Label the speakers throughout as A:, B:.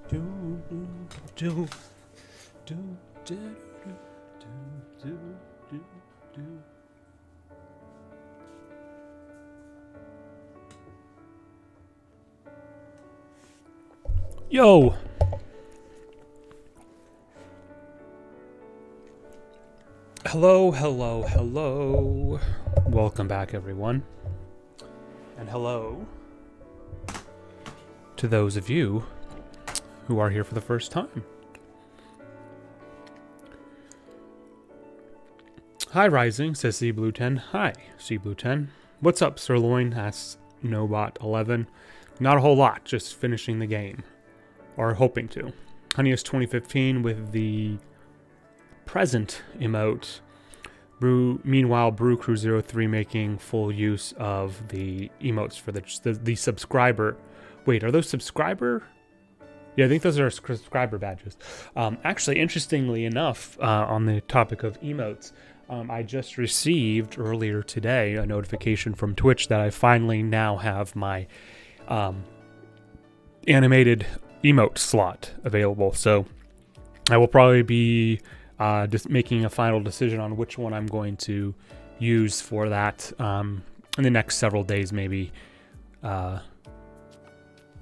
A: Do, do, do, do, do, do, do. Yo! Hello, hello, hello. Welcome back, everyone. And hello to those of you who are here for the first time. Hi, Rising, says Sea Blue 10. Hi, Sea Blue 10. What's up, Sirloin? Asks Nobot 11. Not a whole lot, just finishing the game. Or hoping to. Honeyest 2015 with the present emote. Meanwhile, Brew Crew 03 making full use of the emotes for the subscriber. Wait, are those subscriber? Yeah, I think those are subscriber badges. Actually, interestingly enough, on the topic of emotes, I just received earlier today a notification from Twitch that I finally now have my animated emote slot available. So I will probably be just making a final decision on which one I'm going to use for that in the next several days, maybe.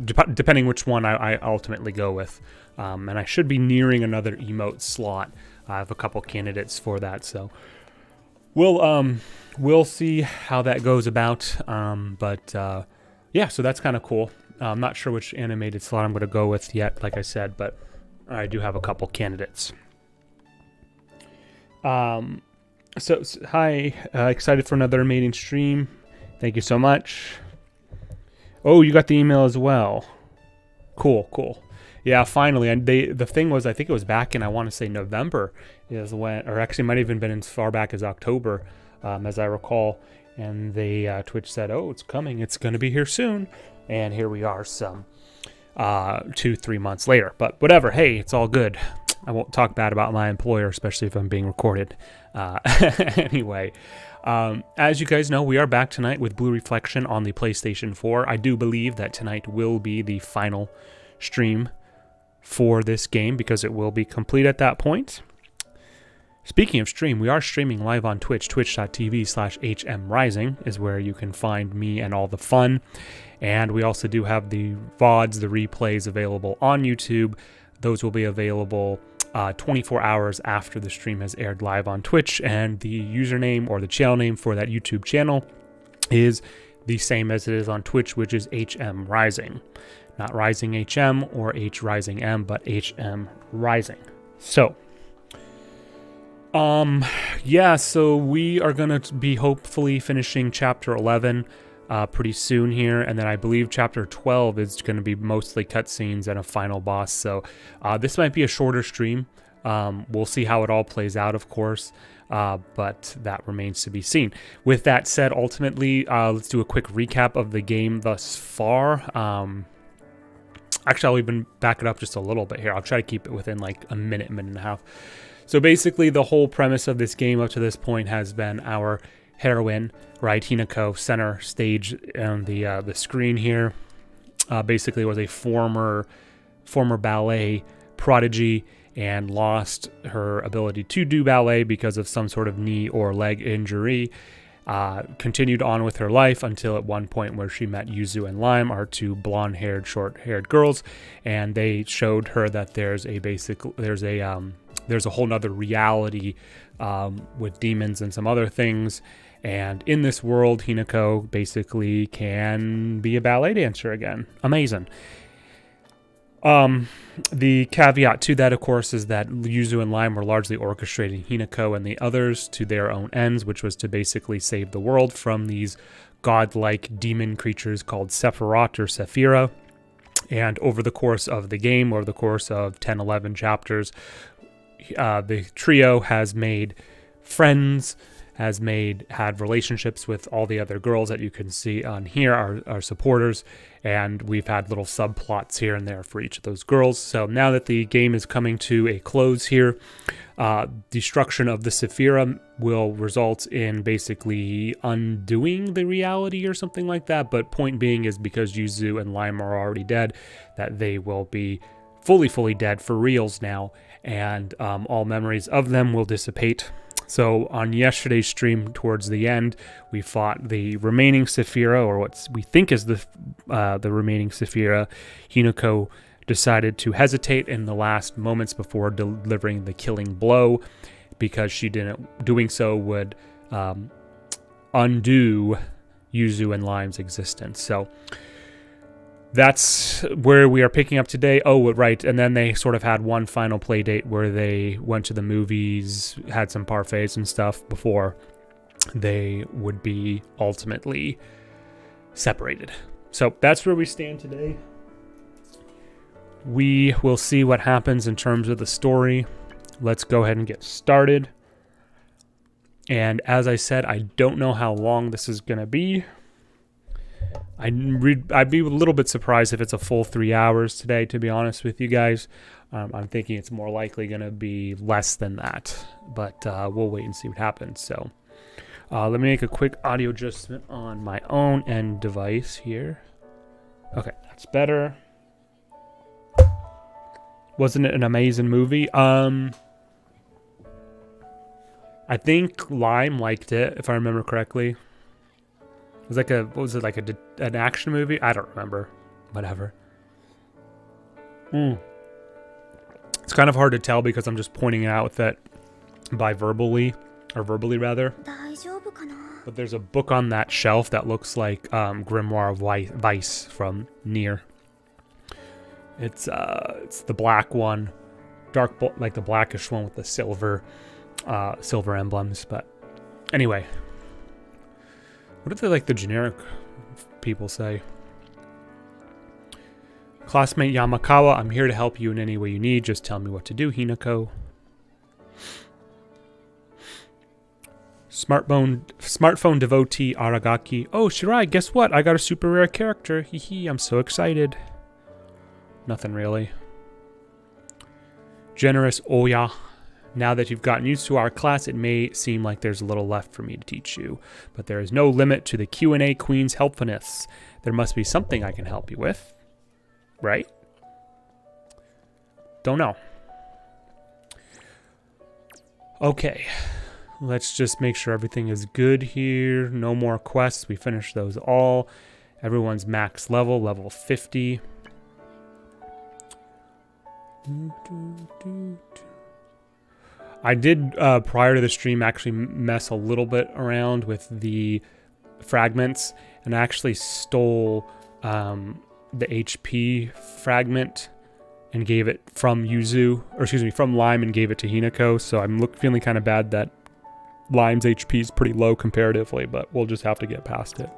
A: Depending which one I ultimately go with. And I should be nearing another emote slot. I have a couple candidates for that, so we'll see how that goes about. Yeah, so that's kind of cool. I'm not sure which animated slot I'm going to go with yet, like I said, but I do have a couple candidates. So hi, excited for another amazing stream. Thank you so much. Oh, you got the email as well. Cool. Yeah, finally. And the thing was, I think it was back in, I want to say November is when, or actually might have even been as far back as October, as I recall. And Twitch said, oh, it's coming. It's going to be here soon. And here we are some 2-3 months later. But whatever. Hey, it's all good. I won't talk bad about my employer, especially if I'm being recorded. Anyway, as you guys know, we are back tonight with Blue Reflection on the PlayStation 4. I do believe that tonight will be the final stream for this game because it will be complete at that point. Speaking of stream, we are streaming live on Twitch. Twitch.tv/HMRising is where you can find me and all the fun. And we also do have the VODs, the replays available on YouTube. Those will be available 24 hours after the stream has aired live on Twitch. And the username or the channel name for that YouTube channel is the same as it is on Twitch, which is HM Rising. Not Rising HM or H Rising M, but HM Rising. So, yeah, so we are going to be hopefully finishing Chapter 11 pretty soon here, and then I believe Chapter 12 is going to be mostly cutscenes and a final boss, so this might be a shorter stream. We'll see how it all plays out, of course, but that remains to be seen. With that said, ultimately, let's do a quick recap of the game thus far. Actually, I'll even back it up just a little bit here. I'll try to keep it within like a minute and a half. So basically, the whole premise of this game up to this point has been our heroine, right, Hinako, center stage on the screen here. Basically, was a former ballet prodigy and lost her ability to do ballet because of some sort of knee or leg injury. Continued on with her life until at one point where she met Yuzu and Lime, our two blonde-haired, short-haired girls, and they showed her that there's a whole nother reality with demons and some other things. And in this world, Hinako basically can be a ballet dancer again. Amazing. The caveat to that, of course, is that Yuzu and Lime were largely orchestrating Hinako and the others to their own ends, which was to basically save the world from these godlike demon creatures called Sephiroth or Sephira. And over the course of the game, over the course of 10-11 chapters, the trio has made friends, had relationships with all the other girls that you can see on here, our supporters, and we've had little subplots here and there for each of those girls. So now that the game is coming to a close here, destruction of the Sephira will result in basically undoing the reality or something like that, but point being is because Yuzu and Lime are already dead, that they will be fully dead for reals now, and all memories of them will dissipate. So on yesterday's stream, towards the end, we fought the remaining Saphira, or what we think is the remaining Saphira. Hinako decided to hesitate in the last moments before delivering the killing blow, because doing so would undo Yuzu and Lime's existence. So that's where we are picking up today. Oh, right. And then they sort of had one final play date where they went to the movies, had some parfaits and stuff before they would be ultimately separated. So that's where we stand today. We will see what happens in terms of the story. Let's go ahead and get started. And as I said, I don't know how long this is going to be. I'd be a little bit surprised if it's a full 3 hours today, to be honest with you guys. I'm thinking it's more likely going to be less than that, but we'll wait and see what happens. So let me make a quick audio adjustment on my own end device here. Okay, that's better. Wasn't it an amazing movie? I think Lime liked it, if I remember correctly. It was like an action movie? I don't remember. Whatever. It's kind of hard to tell because I'm just pointing out that verbally rather. But there's a book on that shelf that looks like Grimoire of Vice from Nier. It's the black one, like the blackish one with the silver emblems. But anyway, what do the generic people say? Classmate Yamakawa, I'm here to help you in any way you need. Just tell me what to do, Hinako. Smartphone devotee Aragaki. Oh, Shirai, guess what? I got a super rare character. Hee, I'm so excited. Nothing really. Generous Oya. Now that you've gotten used to our class, it may seem like there's a little left for me to teach you, but there is no limit to the Q&A Queen's helpfulness. There must be something I can help you with. Right? Don't know. Okay. Let's just make sure everything is good here. No more quests. We finished those all. Everyone's max level 50. I did, prior to the stream, actually mess a little bit around with the fragments, and I actually stole the HP fragment and gave it from from Lime, and gave it to Hinako. So I'm feeling kind of bad that Lime's HP is pretty low comparatively, but we'll just have to get past it.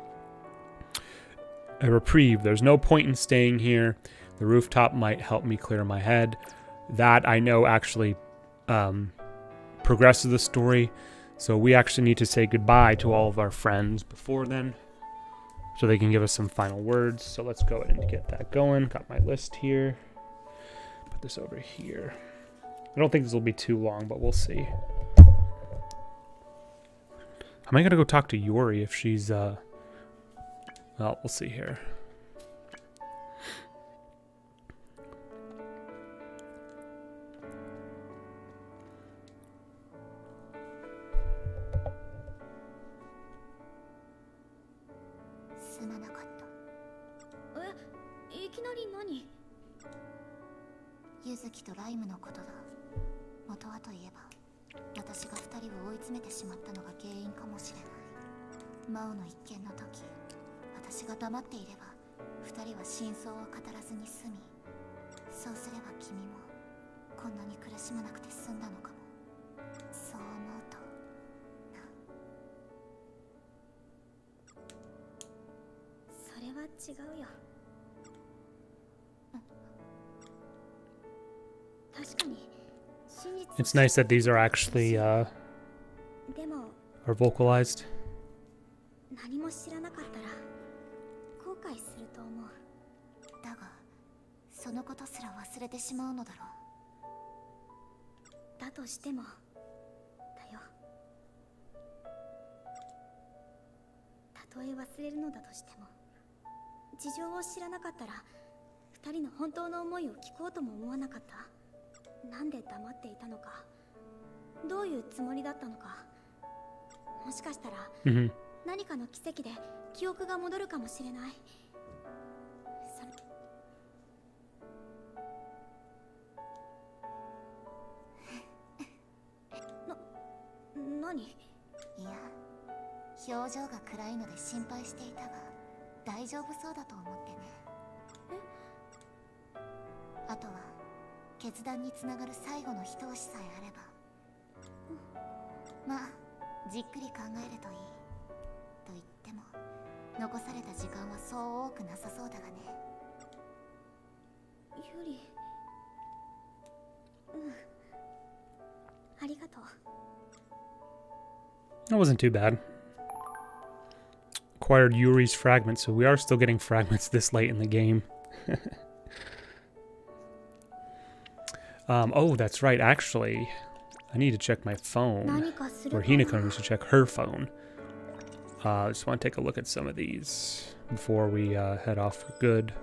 A: A reprieve. There's no point in staying here. The rooftop might help me clear my head. That I know actually progresses the story. So we actually need to say goodbye to all of our friends before then, so they can give us some final words. So let's go ahead and get that going. Got my list here. Put this over here. I don't think this will be too long, but we'll see. Am I going to go talk to Yori if she's... Well, we'll see here. It's nice that these are actually are vocalized.
B: 二人の本当の思いを聞こうとも思わなかった。なんで黙っていたのか、どういうつもりだったのか。もしかしたら何かの奇跡で記憶が戻るかもしれない。何？い
C: や、表情が暗いので心配していたが大丈夫そうだと思ってね。あとは決断につながる最後の一押しさえあれば、まあじっくり考えるといい。と言っても残された時間はそう多くなさそうだがね。
B: ユリ、ありがとう。
A: That wasn't too bad. Acquired Yuri's fragment, so we are still getting fragments this late in the game. Oh, that's right. Actually, I need to check my phone. Or Hinako needs to check her phone. I just want to take a look at some of these before we head off for good.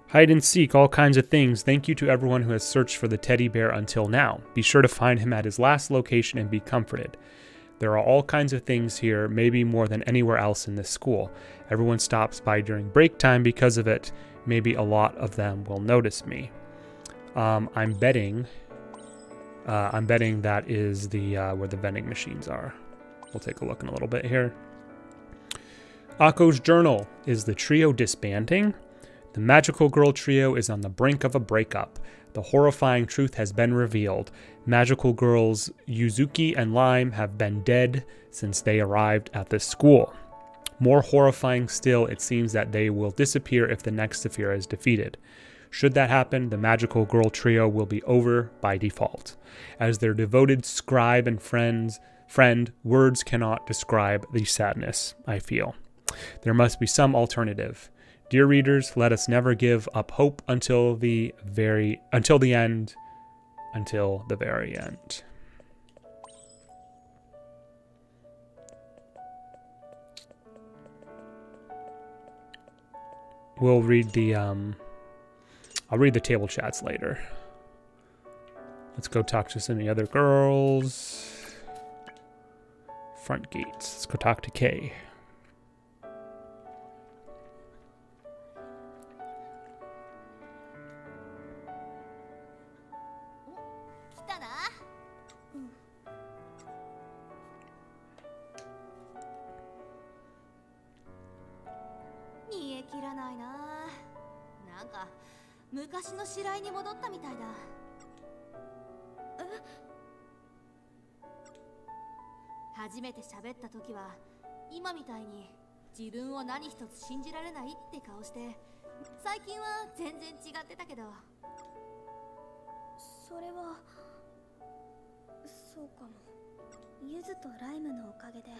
A: Hide and seek, all kinds of things. Thank you to everyone who has searched for the teddy bear until now. Be sure to find him at his last location and be comforted. There are all kinds of things here, maybe more than anywhere else in this school. Everyone stops by during break time because of it. Maybe a lot of them will notice me. I'm betting that is the where the vending machines are. We'll take a look in a little bit here. Akko's journal. Is the trio disbanding? The magical girl trio is on the brink of a breakup. The horrifying truth has been revealed. Magical girls Yuzuki and Lime have been dead since they arrived at the school. More horrifying still, it seems that they will disappear if the next Saphira is defeated. Should that happen, the magical girl trio will be over by default. As their devoted scribe and friend, words cannot describe the sadness I feel. There must be some alternative. Dear readers, let us never give up hope until the very end. We'll read the I'll read the table chats later. Let's go talk to some of the other girls. Front gates. Let's go talk to Kay.
C: Kiranai na. なんか昔の白井に戻ったみたいだ。初めて喋った時は今みたいに自分を何一つ信じられないって顔して、最近は全然違ってたけど。
B: それはそうかも。ユズとライムのおかげで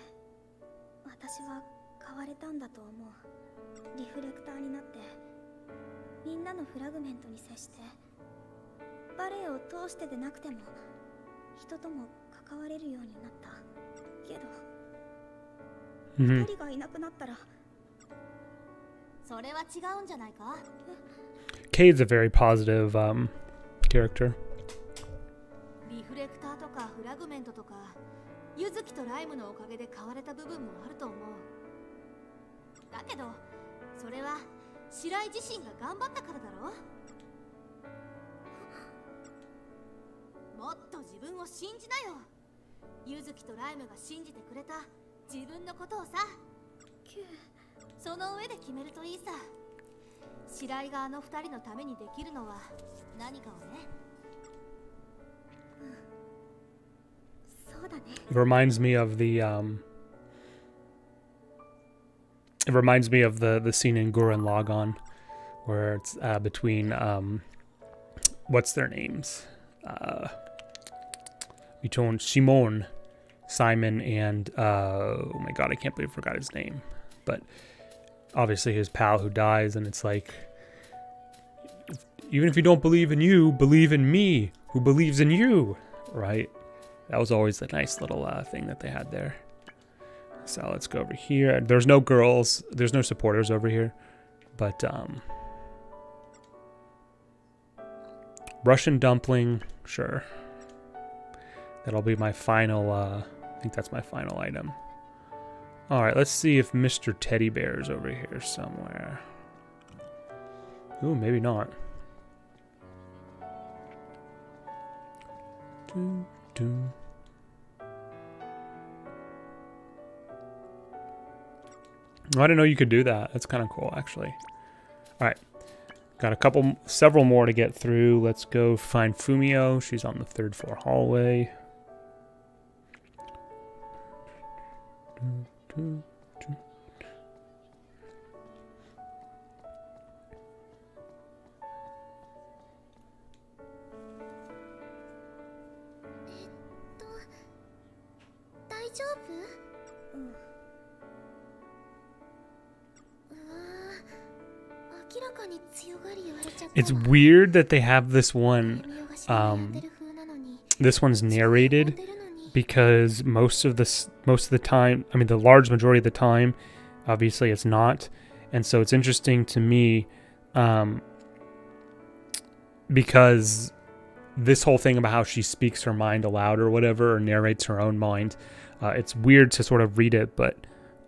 B: 私は変われたんだと思う。リフレクターになってみんなのフラグメントに接して、バレエを通してでなくても人とも関われるようになった。けど二人がいなくなったら、
C: それは違うんじゃないか。
A: Kate's a very positive character.
C: リフレクターとかフラグメントとか、ユズキとライムのおかげで変われた部分もあると思う。だけどそれは白井自身が頑張ったからだろ。もっと自分を信じなよ。ユズキとライムが信じてくれた自分のことをさ。その上で決めるといいさ。白井があの二人のためにできるのは何かをね。
B: そうだね。
A: It reminds me of the scene in Gurren Lagann where it's between what's their names? Between Simon and oh my god, I can't believe I forgot his name. But obviously his pal who dies, and it's like, even if you don't believe in you, believe in me who believes in you, right? That was always a nice little thing that they had there. So let's go over here. There's no girls. There's no supporters over here. But Russian dumpling, sure. That'll be my final, I think that's my final item. Alright, let's see if Mr. Teddy Bear is over here somewhere. Ooh, maybe not. Doo, doo. Oh, I didn't know you could do that. That's kind of cool, actually. Alright. Got several more to get through. Let's go find Fumio. She's on the 3rd floor hallway. It's weird that they have this one, this one's narrated, because most of the time, I mean the large majority of the time, obviously it's not. And so it's interesting to me, because this whole thing about how she speaks her mind aloud or whatever, or narrates her own mind, it's weird to sort of read it, but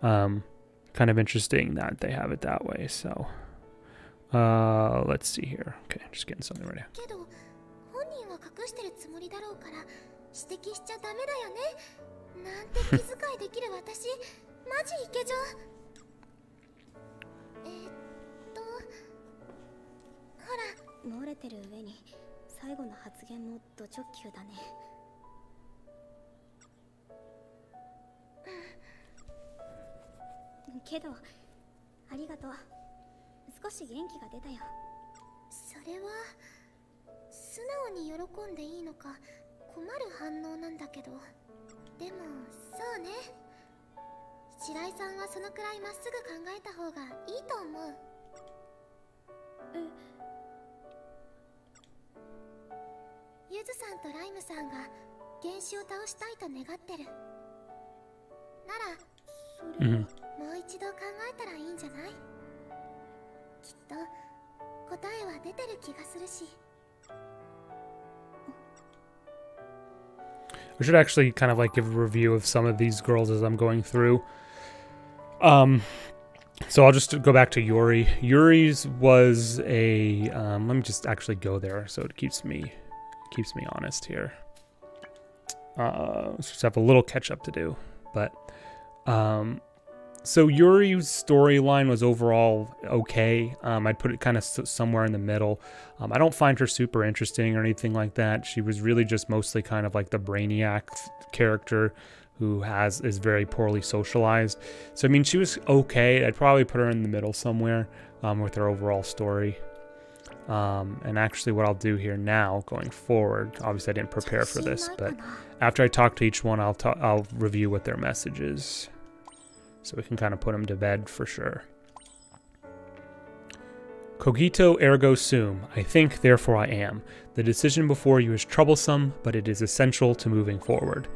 A: kind of interesting that they have it that way. So let's see here. Okay, just getting something ready. I should actually kind of like give a review of some of these girls as I'm going through. So I'll just go back to Yuri. Yuri's was a let me just actually go there so it keeps me honest here. Let's just have a little catch up to do, but so Yuri's storyline was overall okay. I'd put it kind of somewhere in the middle. I don't find her super interesting or anything like that. She was really just mostly kind of like the brainiac character who is very poorly socialized. So I mean, she was okay. I'd probably put her in the middle somewhere with her overall story. And actually what I'll do here now going forward, obviously I didn't prepare for this, but after I talk to each one, I'll review what their message is, so we can kind of put them to bed for sure. Cogito ergo sum. I think, therefore I am. The decision before you is troublesome, but it is essential to moving forward.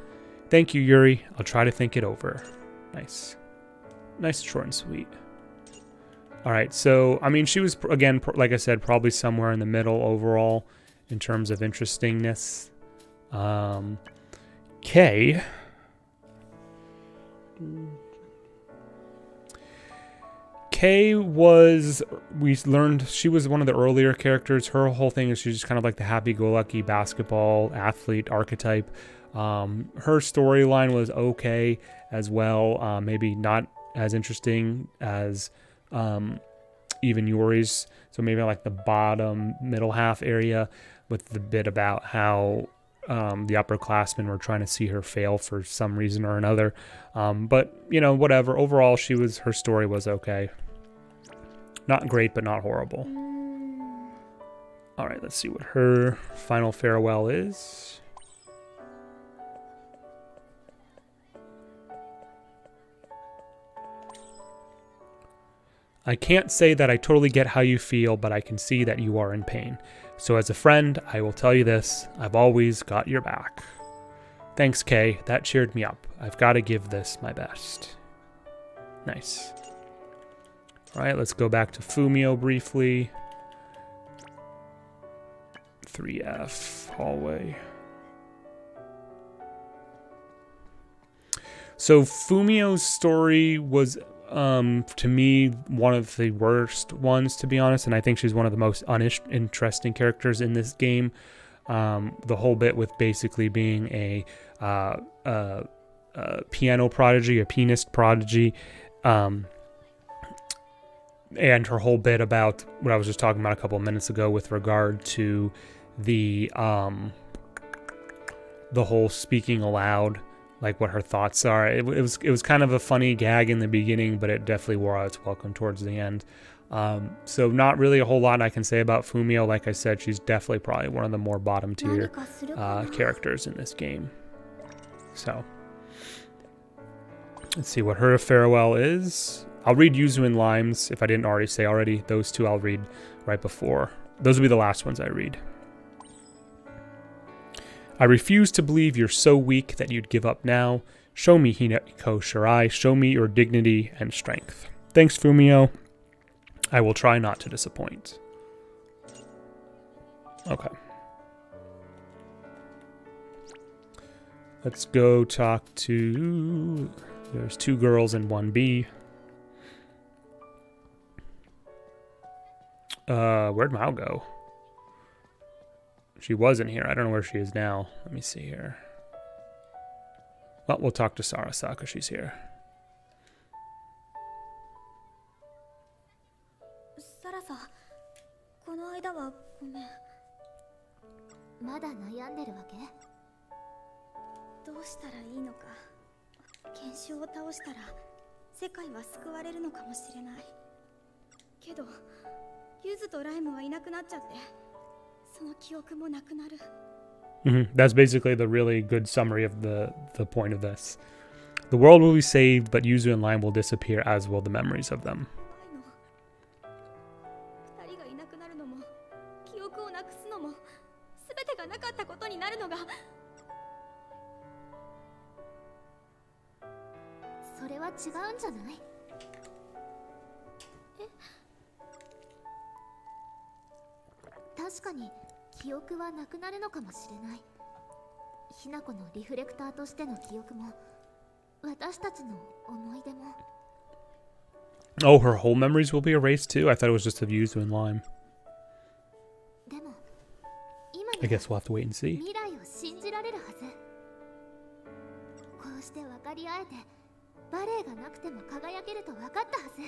A: Thank you, Yuri. I'll try to think it over. Nice. Nice, short and sweet. Alright, so, I mean, she was, again, like I said, probably somewhere in the middle overall in terms of interestingness. Kay. Kay was, we learned, she was one of the earlier characters. Her whole thing is she's just kind of like the happy-go-lucky basketball athlete archetype. Her storyline was okay as well. Maybe not as interesting as even Yuri's. So maybe like the bottom middle half area with the bit about how the upperclassmen were trying to see her fail for some reason or another. But, you know, whatever. Overall, her story was okay. Not great, but not horrible. All right, let's see what her final farewell is. I can't say that I totally get how you feel, but I can see that you are in pain. So as a friend, I will tell you this, I've always got your back. Thanks, Kay. That cheered me up. I've got to give this my best. Nice. All right, let's go back to Fumio briefly. 3F hallway. So Fumio's story was, to me, one of the worst ones, to be honest, and I think she's one of the most uninteresting characters in this game. The whole bit with basically being a piano prodigy, a pianist prodigy, and her whole bit about what I was just talking about a couple of minutes ago with regard to the whole speaking aloud, like what her thoughts are. It was kind of a funny gag in the beginning, but it definitely wore out its welcome towards the end. So not really a whole lot I can say about Fumio. Like I said, she's definitely probably one of the more bottom tier characters in this game. So let's see what her farewell is. I'll read Yuzu and Limes if I didn't already say already. Those two I'll read right before. Those will be the last ones I read. I refuse to believe you're so weak that you'd give up now. Show me, Hinako Shirai. Show me your dignity and strength. Thanks, Fumio. I will try not to disappoint. Okay. Let's go talk to... There's 2 girls and 1 B. Where'd Mao go? She wasn't here. I don't know where she is now. Let me see here. Well, we'll talk to Sarasa because she's here.
B: サラサ、この間はごめん。
C: まだ悩んでるわけ？
B: どうしたらいいのか。研修を倒したら世界は救われるのかもしれない。けど、ユズとライムはいなくなっちゃって、その記憶もなくなる。
A: That's basically the really good summary of the point of this. The world will be saved, but Yuzu and Lime will disappear, as will the memories of them.
B: 二人がいなくなるのも、記憶をなくすのも、すべてがなかったことになるのが。
C: それは違うんじゃない？確かに記憶はなくなるのかもしれない。ひなこのリフレクターとしての記憶も、私たちの思い出も。
A: Oh, her whole memories will be erased too? I thought it was just of Yuzu and Lime.
C: でも、今
A: I guess we'll have to wait and see.
C: 未来を信じられるはず。こうして分かり合えて、バレエがなくても輝けると分かったはず。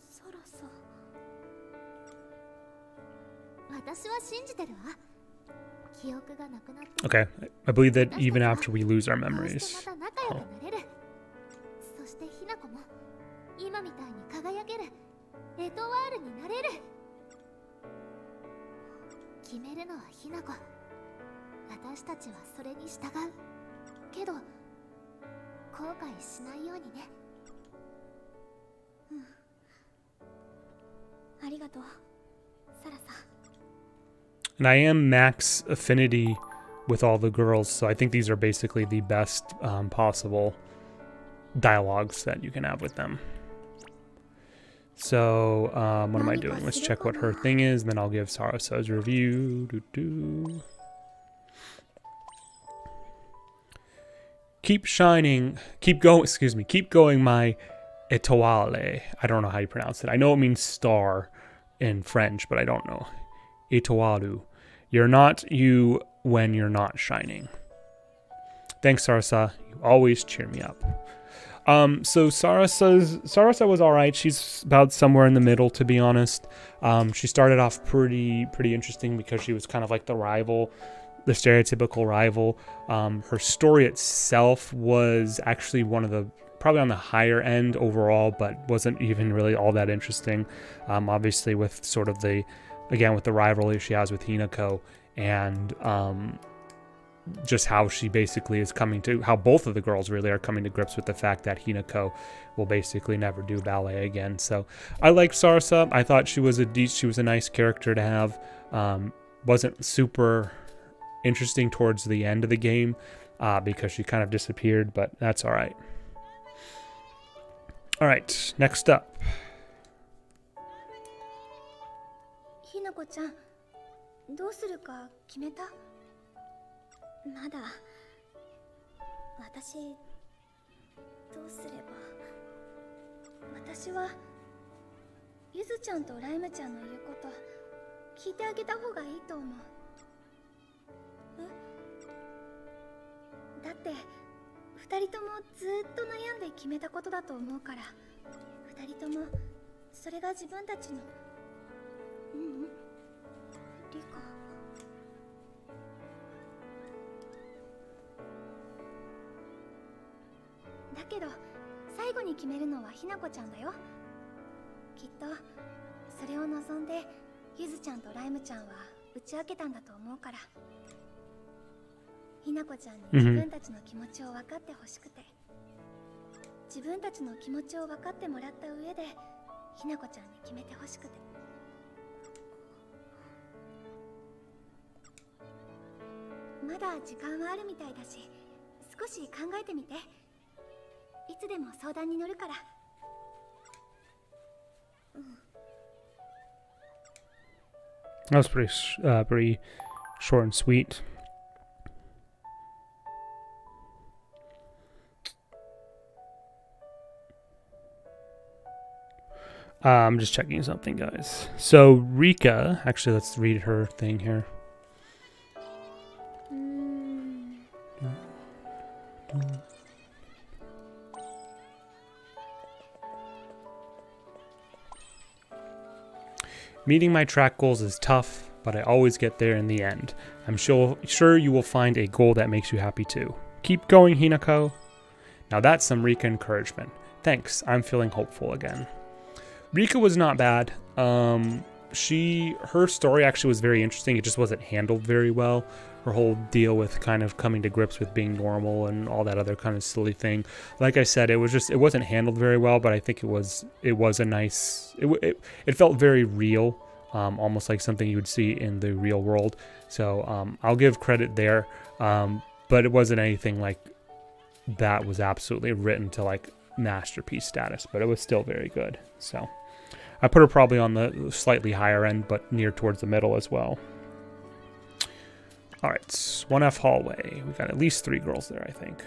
B: サラさ。
C: 私は信じてるわ。記憶がなくなって。
A: Okay, I believe that even after we lose our memories.
C: そしてまた仲良くなれる。そしてひなこも今みたいに輝ける。エトワールになれる。決めるのはひなこ。私たちはそれに従う。けど後悔しないようにね。
B: ありがとう、サラさん。
A: And I am max affinity with all the girls, so I think these are basically the best possible dialogues that you can have with them. So, what am I doing? Let's check what her thing is, and then I'll give Sarasa's review. Keep shining, keep going, my étoile. I don't know how you pronounce it. I know it means star in French, but I don't know. Étoile. You're not you when you're not shining. Thanks, Sarasa. You always cheer me up. So Sarasa was alright. She's about somewhere in the middle, to be honest. She started off pretty interesting because she was kind of like the rival, the stereotypical rival. Her story itself was actually one of the probably on the higher end overall, but wasn't even really all that interesting. Obviously with sort of the rivalry she has with Hinako, and just how she basically is how both of the girls really are coming to grips with the fact that Hinako will basically never do ballet again. So I liked Sarasa. I thought she was a nice character to have. Wasn't super interesting towards the end of the game because she kind of disappeared, but that's all right. All right, next up.
B: ひなこちゃん、どうするか決めた？まだ。私どうすれば。私はゆずちゃんとライムちゃんの言うこと聞いてあげた方がいいと思う。だって二人ともずっと悩んで決めたことだと思うから、二人ともそれが自分たちの。リカ。だけど最後に決めるのはひなこちゃんだよ。きっとそれを望んでゆずちゃんとライムちゃんは打ち明けたんだと思うから。ひなこちゃんに自分たちの気持ちを分かってほしくて、自分たちの気持ちを分かってもらった上でひなこちゃんに決めてほしくて。まだ時間はあるみたいだし、少し考えてみて。いつでも相談に乗るから。
A: That was pretty short and sweet. I'm just checking something, guys. So Rika, actually, let's read her thing here. Meeting my track goals is tough, but I always get there in the end. I'm sure you will find a goal that makes you happy too. Keep going, Hinako. Now that's some Rika encouragement. Thanks, I'm feeling hopeful again. Rika was not bad. Her story actually was very interesting. It just wasn't handled very well. Her whole deal with kind of coming to grips with being normal and all that other kind of silly thing. Like I said, it wasn't handled very well, but I think it was a nice. It felt very real, almost like something you would see in the real world. So I'll give credit there, but it wasn't anything like that was absolutely written to like masterpiece status, but it was still very good. So I put her probably on the slightly higher end, but near towards the middle as well. All right, 1F hallway. We got at least 3 girls there, I think.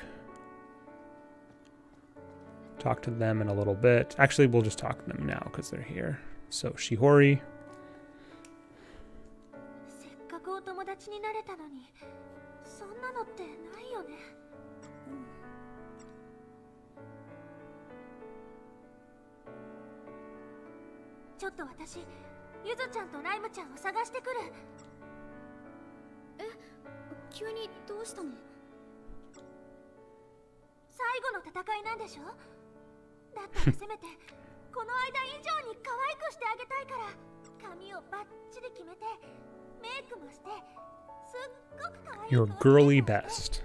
A: Talk to them in a little bit. Actually, we'll just talk to them now because they're here. So Shihori. Your girly best.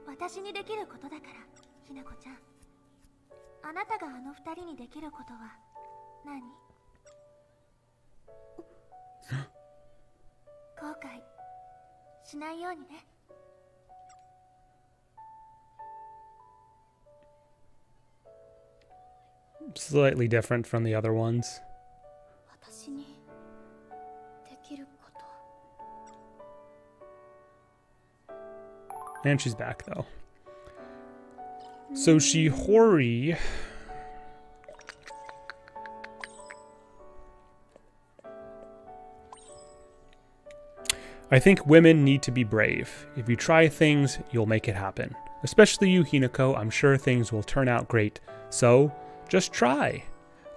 C: 私にできることだから、ひなこちゃん。あなたがあの二人にできることは何？後悔しないようにね。
A: Slightly different from the other ones.
B: 私にできること。
A: And she's back though. So Shihori. I think women need to be brave. If you try things, you'll make it happen. Especially you, Hinako. I'm sure things will turn out great. So, just try.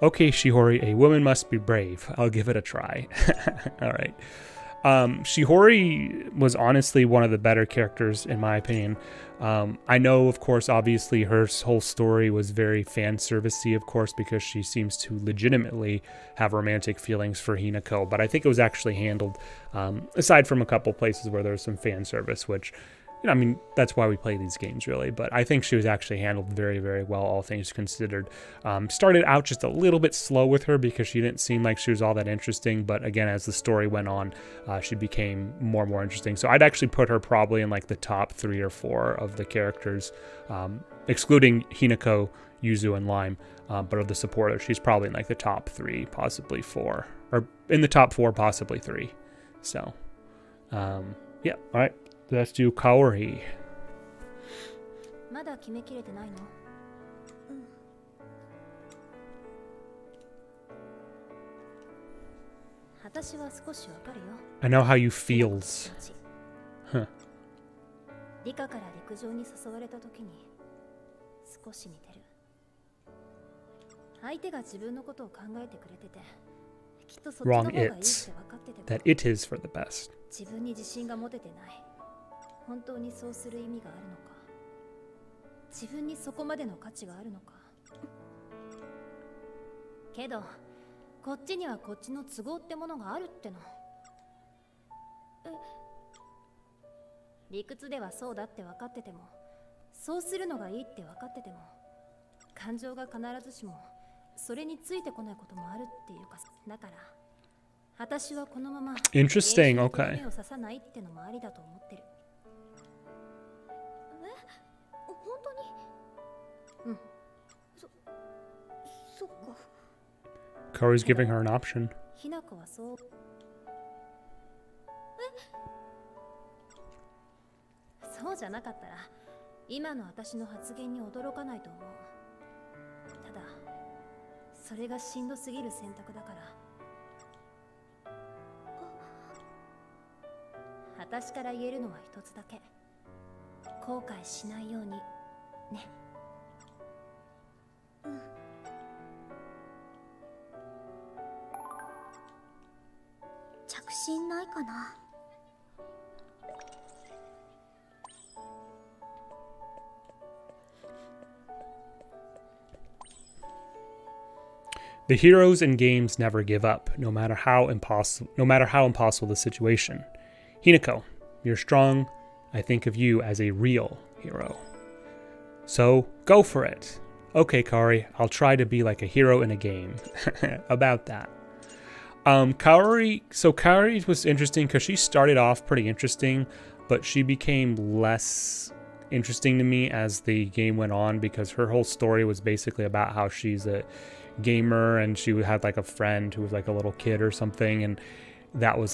A: Okay, Shihori, a woman must be brave. I'll give it a try. All right. Shihori was honestly one of the better characters in my opinion. I know, of course, obviously her whole story was very fan servicey, of course, because she seems to legitimately have romantic feelings for Hinako. But I think it was actually handled, aside from a couple places where there was some fan service, which, you know, I mean, that's why we play these games, really. But I think she was actually handled very, very well, all things considered. Started out just a little bit slow with her because she didn't seem like she was all that interesting. But again, as the story went on, she became more and more interesting. So I'd actually put her probably in like the top 3 or 4 of the characters, excluding Hinako, Yuzu, and Lime. But of the supporters, she's probably in like the top 3, possibly 4, or in the top 4, possibly 3. So, yeah. All right, let's do Kaori.
C: まだ決めきれてないの？私は少しわかるよ。
A: I know how you feels. Huh.
C: 理科から陸上に誘われた時に少し似てる。相手が自分のことを考えてくれてて、きっとそっちの方がいいって分かってても、
A: That it is for the best.
C: 自分に自信が持ててない。本当にそうする意味があるのか、自分にそこまでの価値があるのか。けどこっちにはこっちの都合ってものがあるっての。理屈ではそうだって分かってても、そうするのがいいって分かってても、感情が必ずしもそれについてこないこともあるっていうか、だから私はこのまま
A: Interesting. Okay.
C: 目を刺さないってのもありだと思ってる。本当に？うん。そっか。
A: Kaori's giving her an option.
C: ひなこはそう。そうじゃなかったら今の私の発言に驚かないと思う。ただそれがしんどすぎる選択だから。私から言えるのは一つだけ。後悔しないようにね。
B: 着信ないかな。
A: The heroes in games never give up, no matter how impossible the situation. Hinako, you're strong. I think of you as a real hero. So go for it. Okay, Kaori, I'll try to be like a hero in a game. About that. Kaori was interesting because she started off pretty interesting, but she became less interesting to me as the game went on, because her whole story was basically about how she's a gamer and she had like a friend who was like a little kid or something, and that was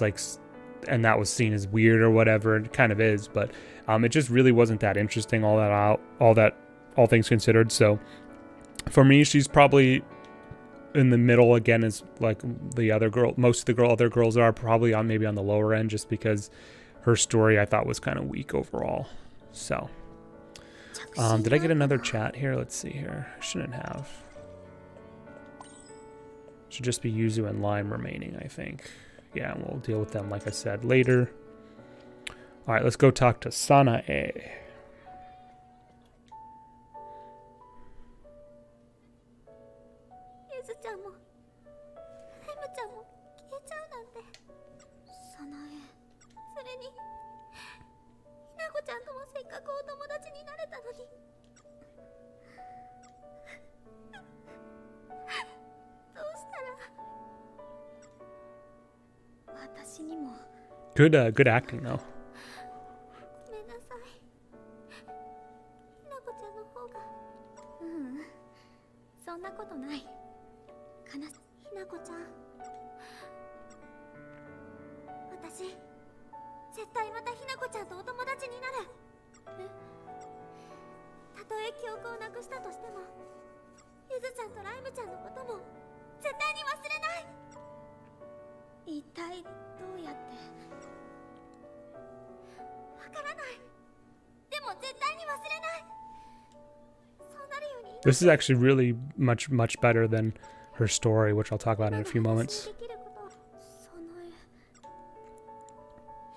A: seen as weird or whatever. It kind of is, but it just really wasn't that interesting, all things considered. So for me, she's probably in the middle again, as like the other girl. Most of the other girls are probably maybe on the lower end, just because her story I thought was kind of weak overall. So did I get another chat here? Let's see here. I shouldn't have. Should just be Yuzu and Lime remaining, I think. Yeah, and we'll deal with them, like I said, later. All right, let's go talk to Sanae.
B: ゆずちゃんもライムちゃんも消えちゃうなんて。サナエ。それにひなこちゃんともせっかくお友達になれたのに。どうしたら。私にも。
A: Good acting though.
B: ごめんなさい。ひなこちゃんの方が。そんなことない。ひなこちゃん。私絶対またひなこちゃんとお友達になる。たとえ記憶をなくしたとしても、ゆずちゃんとライムちゃんのことも絶対に忘れない。一体どうやって。わからない。でも絶対に忘れない。そうなるように。
A: This is actually really much better than her story, which I'll talk about in a few moments.
B: ひ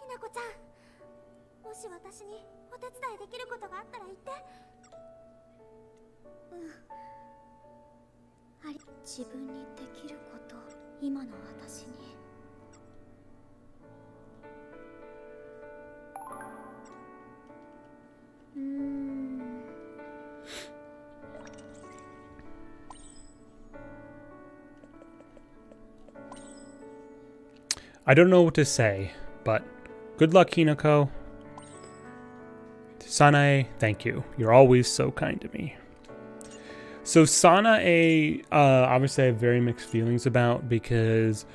B: なこちゃん、もし私にお手伝いできることがあったら言って。自分にできること、今の私に。
A: I don't know what to say, but good luck, Hinako. Sanae, thank you. You're always so kind to me. So Sanae, obviously I have very mixed feelings about, because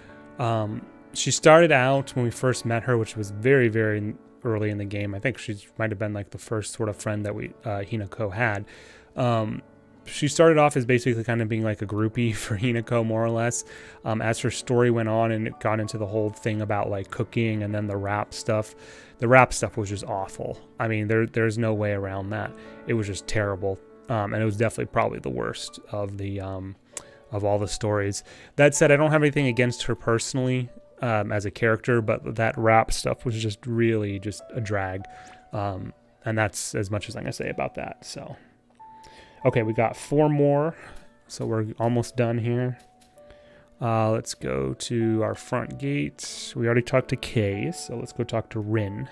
A: she started out when we first met her, which was very, very early in the game. I think she might have been like the first sort of friend that Hinako had. She started off as basically kind of being like a groupie for Hinako, more or less. As her story went on and it got into the whole thing about like cooking and then the rap stuff was just awful. I mean, there's no way around that. It was just terrible. And it was definitely probably the worst of the of all the stories. That said, I don't have anything against her personally as a character, but that rap stuff was just really just a drag. And that's as much as I'm going to say about that. So, okay, we got 4 more. So we're almost done here. Let's go to our front gate. We already talked to Kay, so let's go talk to Rin.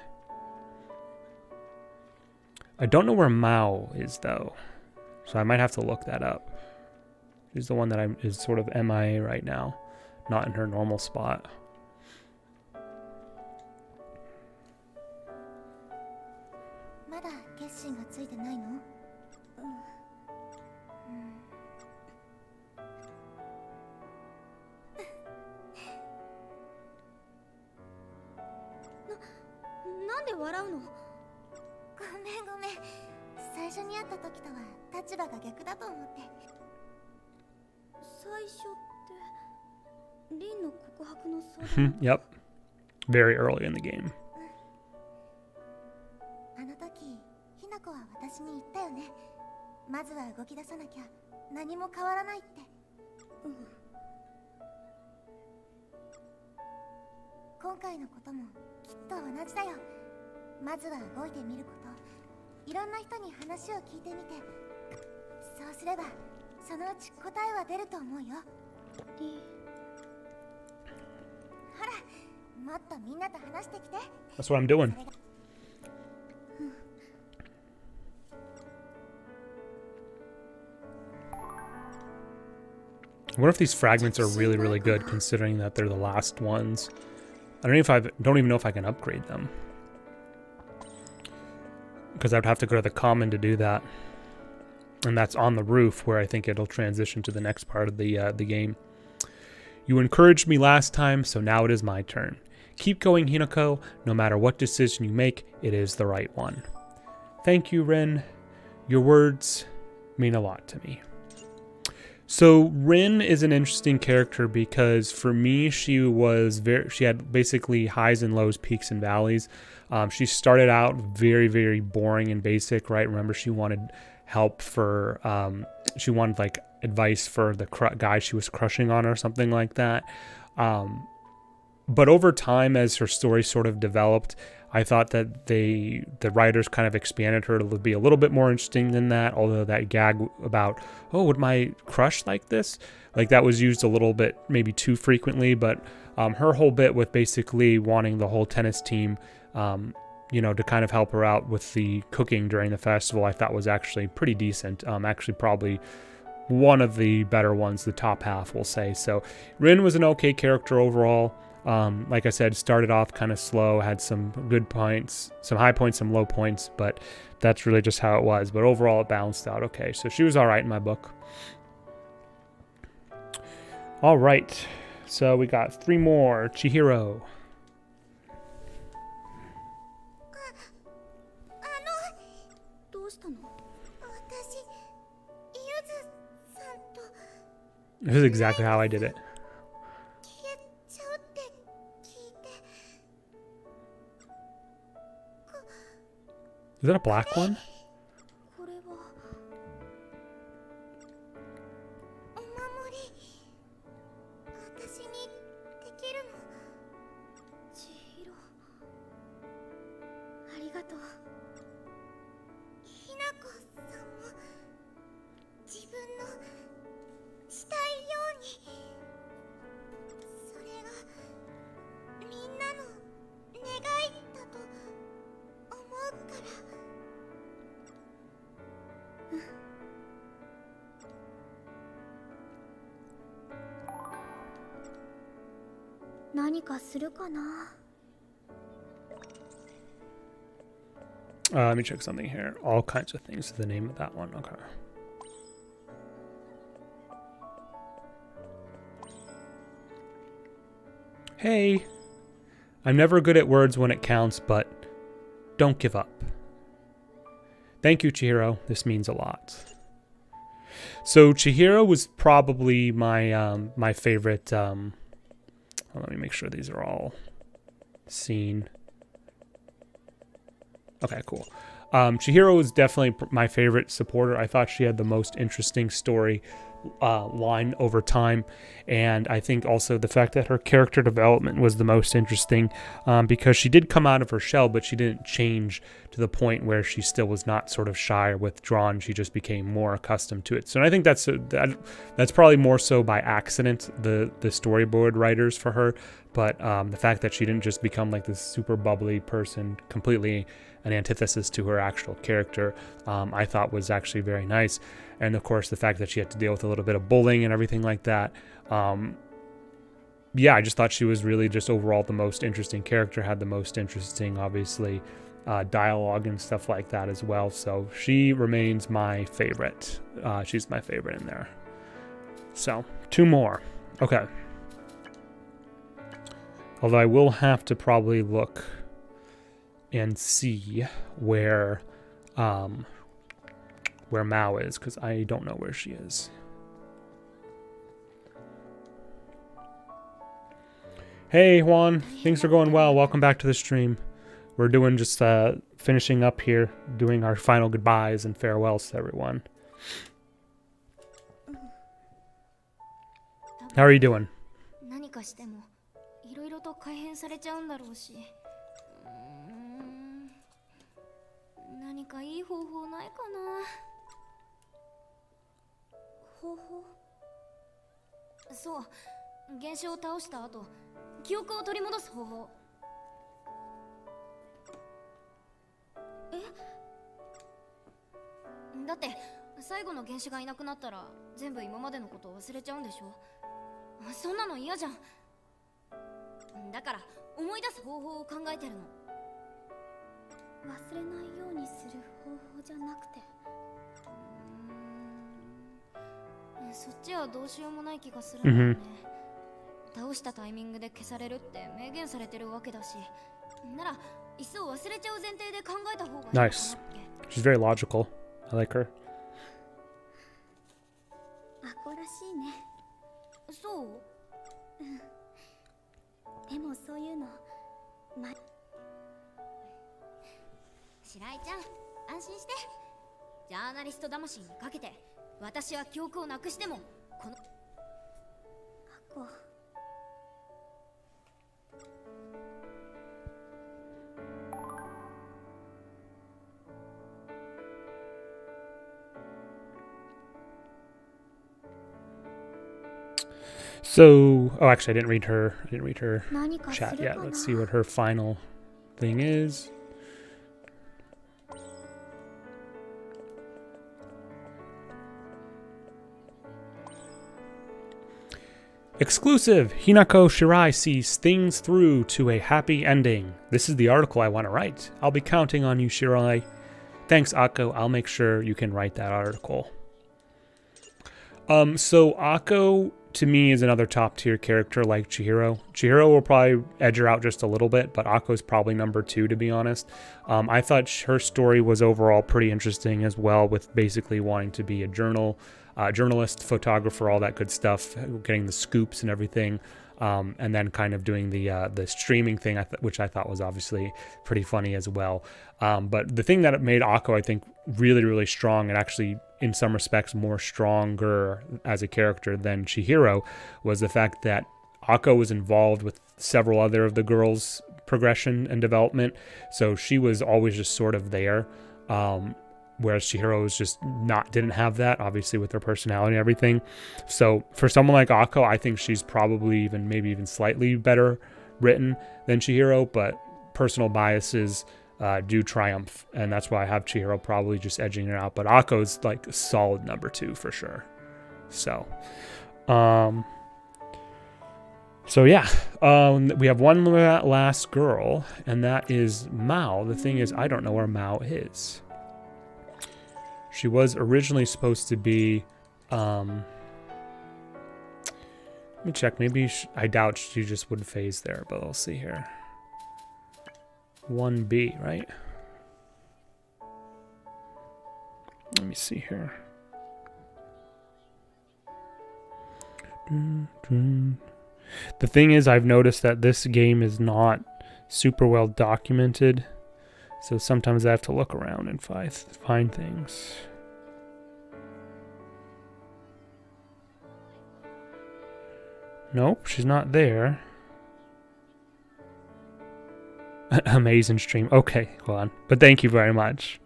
A: I don't know where Mao is, though. So I might have to look that up. She's the one that is sort of MIA right now. Not in her normal spot. Yep. Very early in the game. That's what I'm doing. I wonder if these fragments are really, really good, considering that they're the last ones. I don't even know if I can upgrade them, because I'd have to go to the common to do that, and that's on the roof, where I think it'll transition to the next part of the game. You encouraged me last time, so now it is my turn. Keep going, Hinako. No matter what decision you make, it is the right one. Thank you, Rin. Your words mean a lot to me. So Rin is an interesting character because for me, she had basically highs and lows, peaks and valleys. She started out very, very boring and basic, right? Remember, she wanted help for, she wanted like advice for the guy she was crushing on or something like that. But over time, as her story sort of developed, I thought that the writers kind of expanded her to be a little bit more interesting than that. Although that gag about, oh, would my crush like this? Like that was used a little bit, maybe too frequently. But her whole bit with basically wanting the whole tennis team, to kind of help her out with the cooking during the festival, I thought was actually pretty decent. Actually, probably one of the better ones, the top half, we'll say. So Rin was an okay character overall. Like I said, started off kind of slow, had some good points, some high points, some low points, but that's really just how it was. But overall, it balanced out okay. So she was all right in my book. All right. So we got 3 more. Chihiro. This is exactly how I did it. Is that a black one? Let me check something here. All kinds of things is the name of that one. Okay. Hey, I'm never good at words when it counts, but don't give up. Thank you, Chihiro. This means a lot. So Chihiro was probably my favorite. Let me make sure these are all seen. Okay, cool. Chihiro was definitely my favorite supporter. I thought she had the most interesting story line over time, and I think also the fact that her character development was the most interesting, because she did come out of her shell, but she didn't change to the point where she still was not sort of shy or withdrawn. She just became more accustomed to it. So I think that's probably more so by accident, the storyboard writers for her, but the fact that she didn't just become like this super bubbly person, completely an antithesis to her actual character, I thought was actually very nice. And of course, the fact that she had to deal with a little bit of bullying and everything like that. Yeah, I just thought she was really just overall the most interesting character, had the most interesting, obviously, dialogue and stuff like that as well. So she remains my favorite. She's my favorite in there. So, 2 more. Okay. Although I will have to probably look and see where Mao is, because I don't know where she is. Hey Juan, things are going well. Welcome back to the stream. We're doing just finishing up here, doing our final goodbyes and farewells to everyone. How are you doing?
C: 何かしてもいろいろと改変されちゃうんだろうし、何かいい方法ないかな。方法？そう、現象を倒した後、記憶を取り戻す方法。だって最後の原子がいなくなったら全部今までのことを忘れちゃうんでしょ。そんなの嫌じゃん。だから思い出す方法を考えてるの。
B: 忘れないようにする方法じゃなくて、
C: そっちはどうしようもない気がするんだよね。倒したタイミングで消されるって明言されてるわけだし、ならいっそ忘れちゃう前提で考えた方がいいかなって。
A: Nice. She's very logical. I like her.
B: アコらしいね。
C: そう？
B: でもそういうの、
C: 白井ちゃん、安心して。ジャーナリスト魂にかけて、私は記憶をなくしてもこの
B: アコ。
A: So, oh, actually, I didn't read her chat
B: 何かするか
A: yet.
B: な。
A: Let's see what her final thing is. Exclusive! Hinako Shirai sees things through to a happy ending. This is the article I want to write. I'll be counting on you, Shirai. Thanks, Akko. I'll make sure you can write that article. So Akko, to me, is another top tier character like Chihiro. Chihiro will probably edge her out just a little bit, but Akko's probably number 2, to be honest. I thought her story was overall pretty interesting as well, with basically wanting to be a journalist, photographer, all that good stuff, getting the scoops and everything. And then kind of doing the streaming thing, which I thought was obviously pretty funny as well. But the thing that made Akko, I think, really, really strong, and actually in some respects more stronger as a character than Chihiro, was the fact that Akko was involved with several other of the girls' progression and development. So she was always just sort of there. Whereas Chihiro was just didn't have that, obviously, with her personality and everything. So for someone like Akko, I think she's probably maybe even slightly better written than Chihiro, but personal biases do triumph, and that's why I have Chihiro probably just edging her out. But Akko's like a solid number 2 for sure. So yeah, we have one last girl, and that is Mao. The thing is, I don't know where Mao is. She was originally supposed to be Let me check. Maybe I doubt she just would phase there, but we'll see here. 1B, right? Let me see here. The thing is, I've noticed that this game is not super well documented, so sometimes I have to look around and find things. Nope, she's not there. Amazing stream. Okay, hold on. But thank you very much.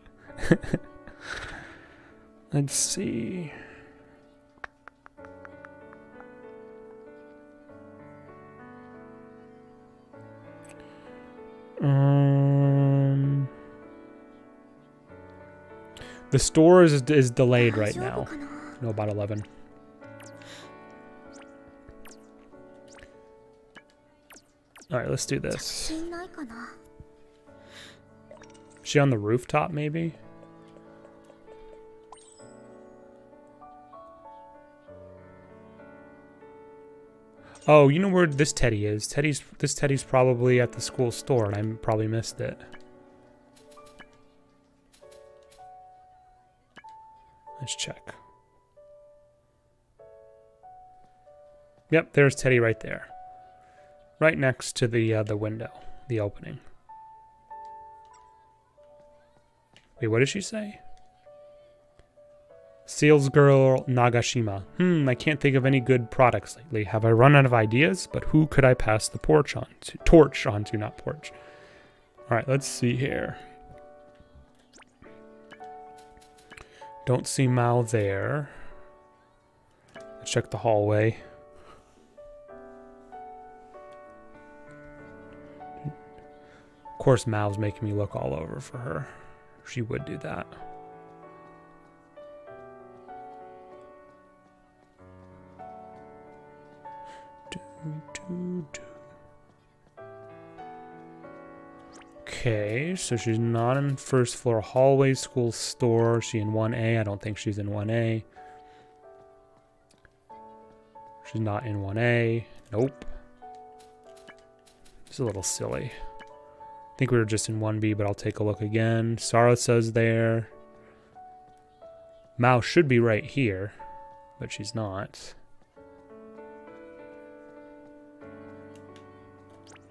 A: Let's see. The store is delayed right now. No, about 11. All right, let's do this. Is she on the rooftop, maybe? Oh, you know where this teddy is? This teddy's probably at the school store, and I probably missed it. Let's check. Yep, there's Teddy right there. Right next to the window, the opening. Wait, what did she say? Salesgirl Nagashima. I can't think of any good products lately. Have I run out of ideas? But who could I pass the torch onto, not porch. All right, let's see here. Don't see Mao there. Let's check the hallway. Of course, Mao's making me look all over for her. She would do that. Okay, so she's not in first floor hallway, school store. She in 1A? I don't think she's in 1A. She's not in 1A. Nope. It's a little silly. I think we were just in 1B, but I'll take a look again. Sarah says there. Mao should be right here, but she's not.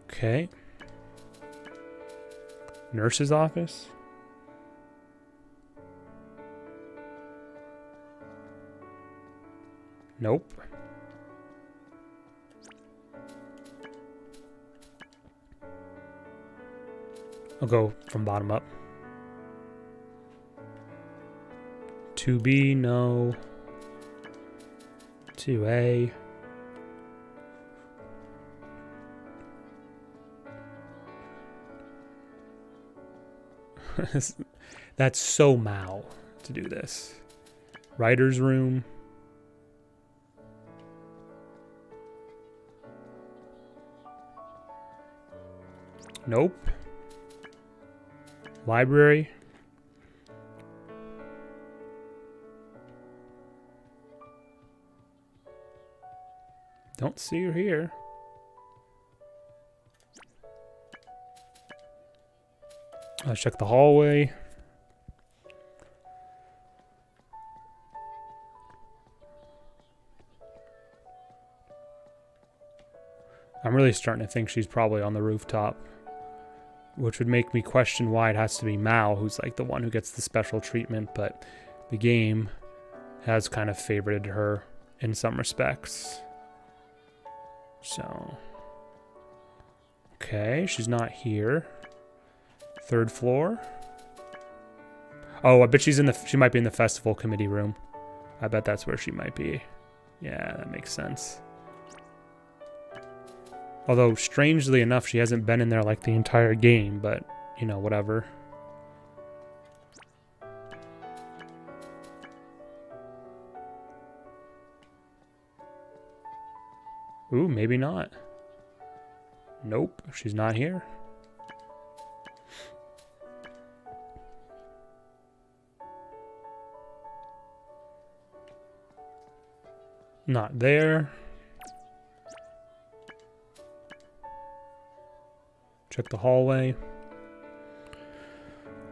A: Okay. Nurse's office? Nope. I'll go from bottom up. 2B, no. 2A. That's so Mao to do this. Writer's room. Nope. Library. Don't see her here. Let's check the hallway. I'm really starting to think she's probably on the rooftop, which would make me question why it has to be Mao who's like the one who gets the special treatment, but the game has kind of favorited her in some respects. So, okay, she's not here. Third floor. Oh, I bet she might be in the festival committee room. I bet that's where she might be. Yeah, that makes sense. Although, strangely enough, she hasn't been in there like the entire game, but, you know, whatever. Ooh, maybe not. Nope, she's not here. Not there. Check the hallway.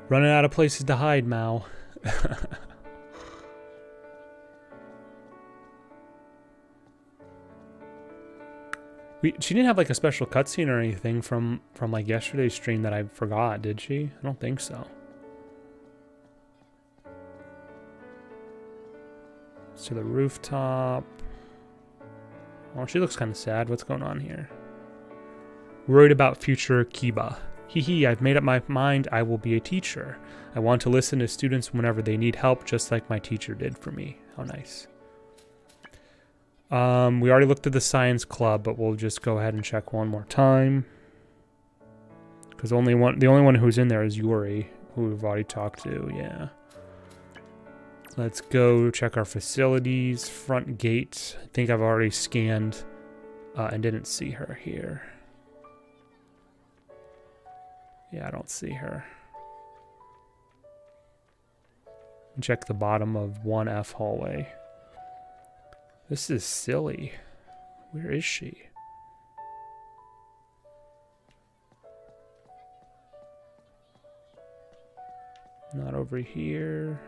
A: Running out of places to hide, Mal. She didn't have like a special cutscene or anything from like yesterday's stream that I forgot, did she? I don't think so. Let's to the rooftop. Oh, she looks kind of sad. What's going on here? Worried about future Kiba. Hee, I've made up my mind I will be a teacher. I want to listen to students whenever they need help, just like my teacher did for me. How nice. We already looked at the science club, but we'll just go ahead and check one more time. Because the only one who's in there is Yuri, who we've already talked to, yeah. Let's go check our facilities. Front gate. I think I've already scanned and didn't see her here. Yeah, I don't see her. Check the bottom of 1F hallway. This is silly. Where is she? Not over here.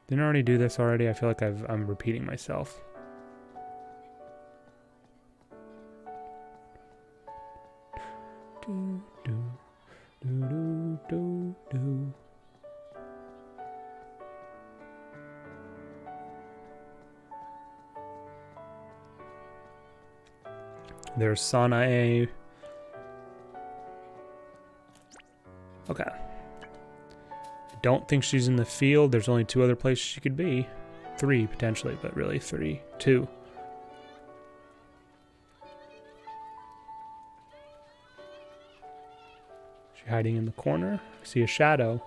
A: Didn't I already do this already? I feel like I'm repeating myself. Do, do, do, do, do, do. There's Sanae. Okay. I don't think she's in the field. There's only 2 other places she could be. 3 potentially, but really 3. 2. She hiding in the corner. I see a shadow.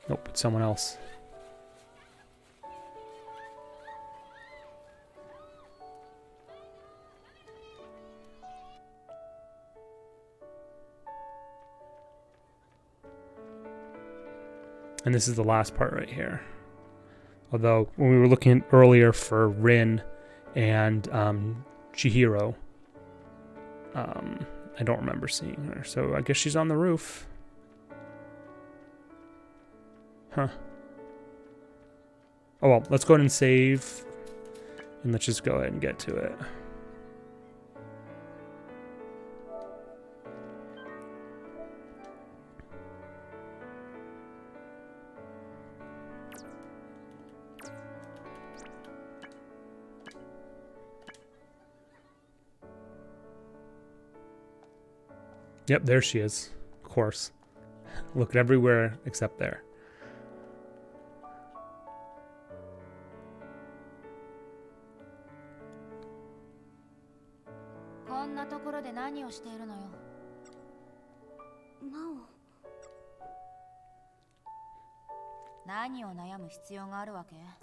A: Nope, it's someone else. And this is the last part right here. Although, when we were looking earlier for Rin and Chihiro, I don't remember seeing her. So I guess she's on the roof. Huh. Oh well, let's go ahead and save. And let's just go ahead and get to it. Yep, there she is. Of course. Look everywhere except there.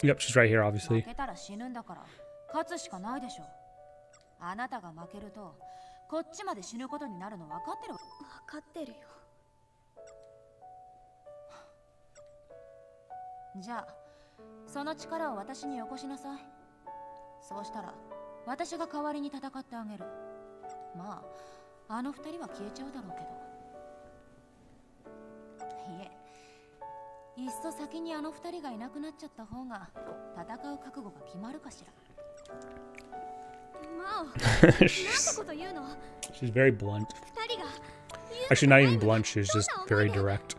A: Yep, she's right here, obviously.
C: こっちまで死ぬことになるの分かってる。分かってるよ。じゃあ、その力を私によこしなさい。そうしたら、私が代わりに戦ってあげる。まあ、あの二人は消えちゃうだろうけど。いえ、いっそ先にあの二人がいなくなっちゃった方が、戦う覚悟が決まるかしら。
A: She's very blunt. Actually, not even blunt, she's just very direct.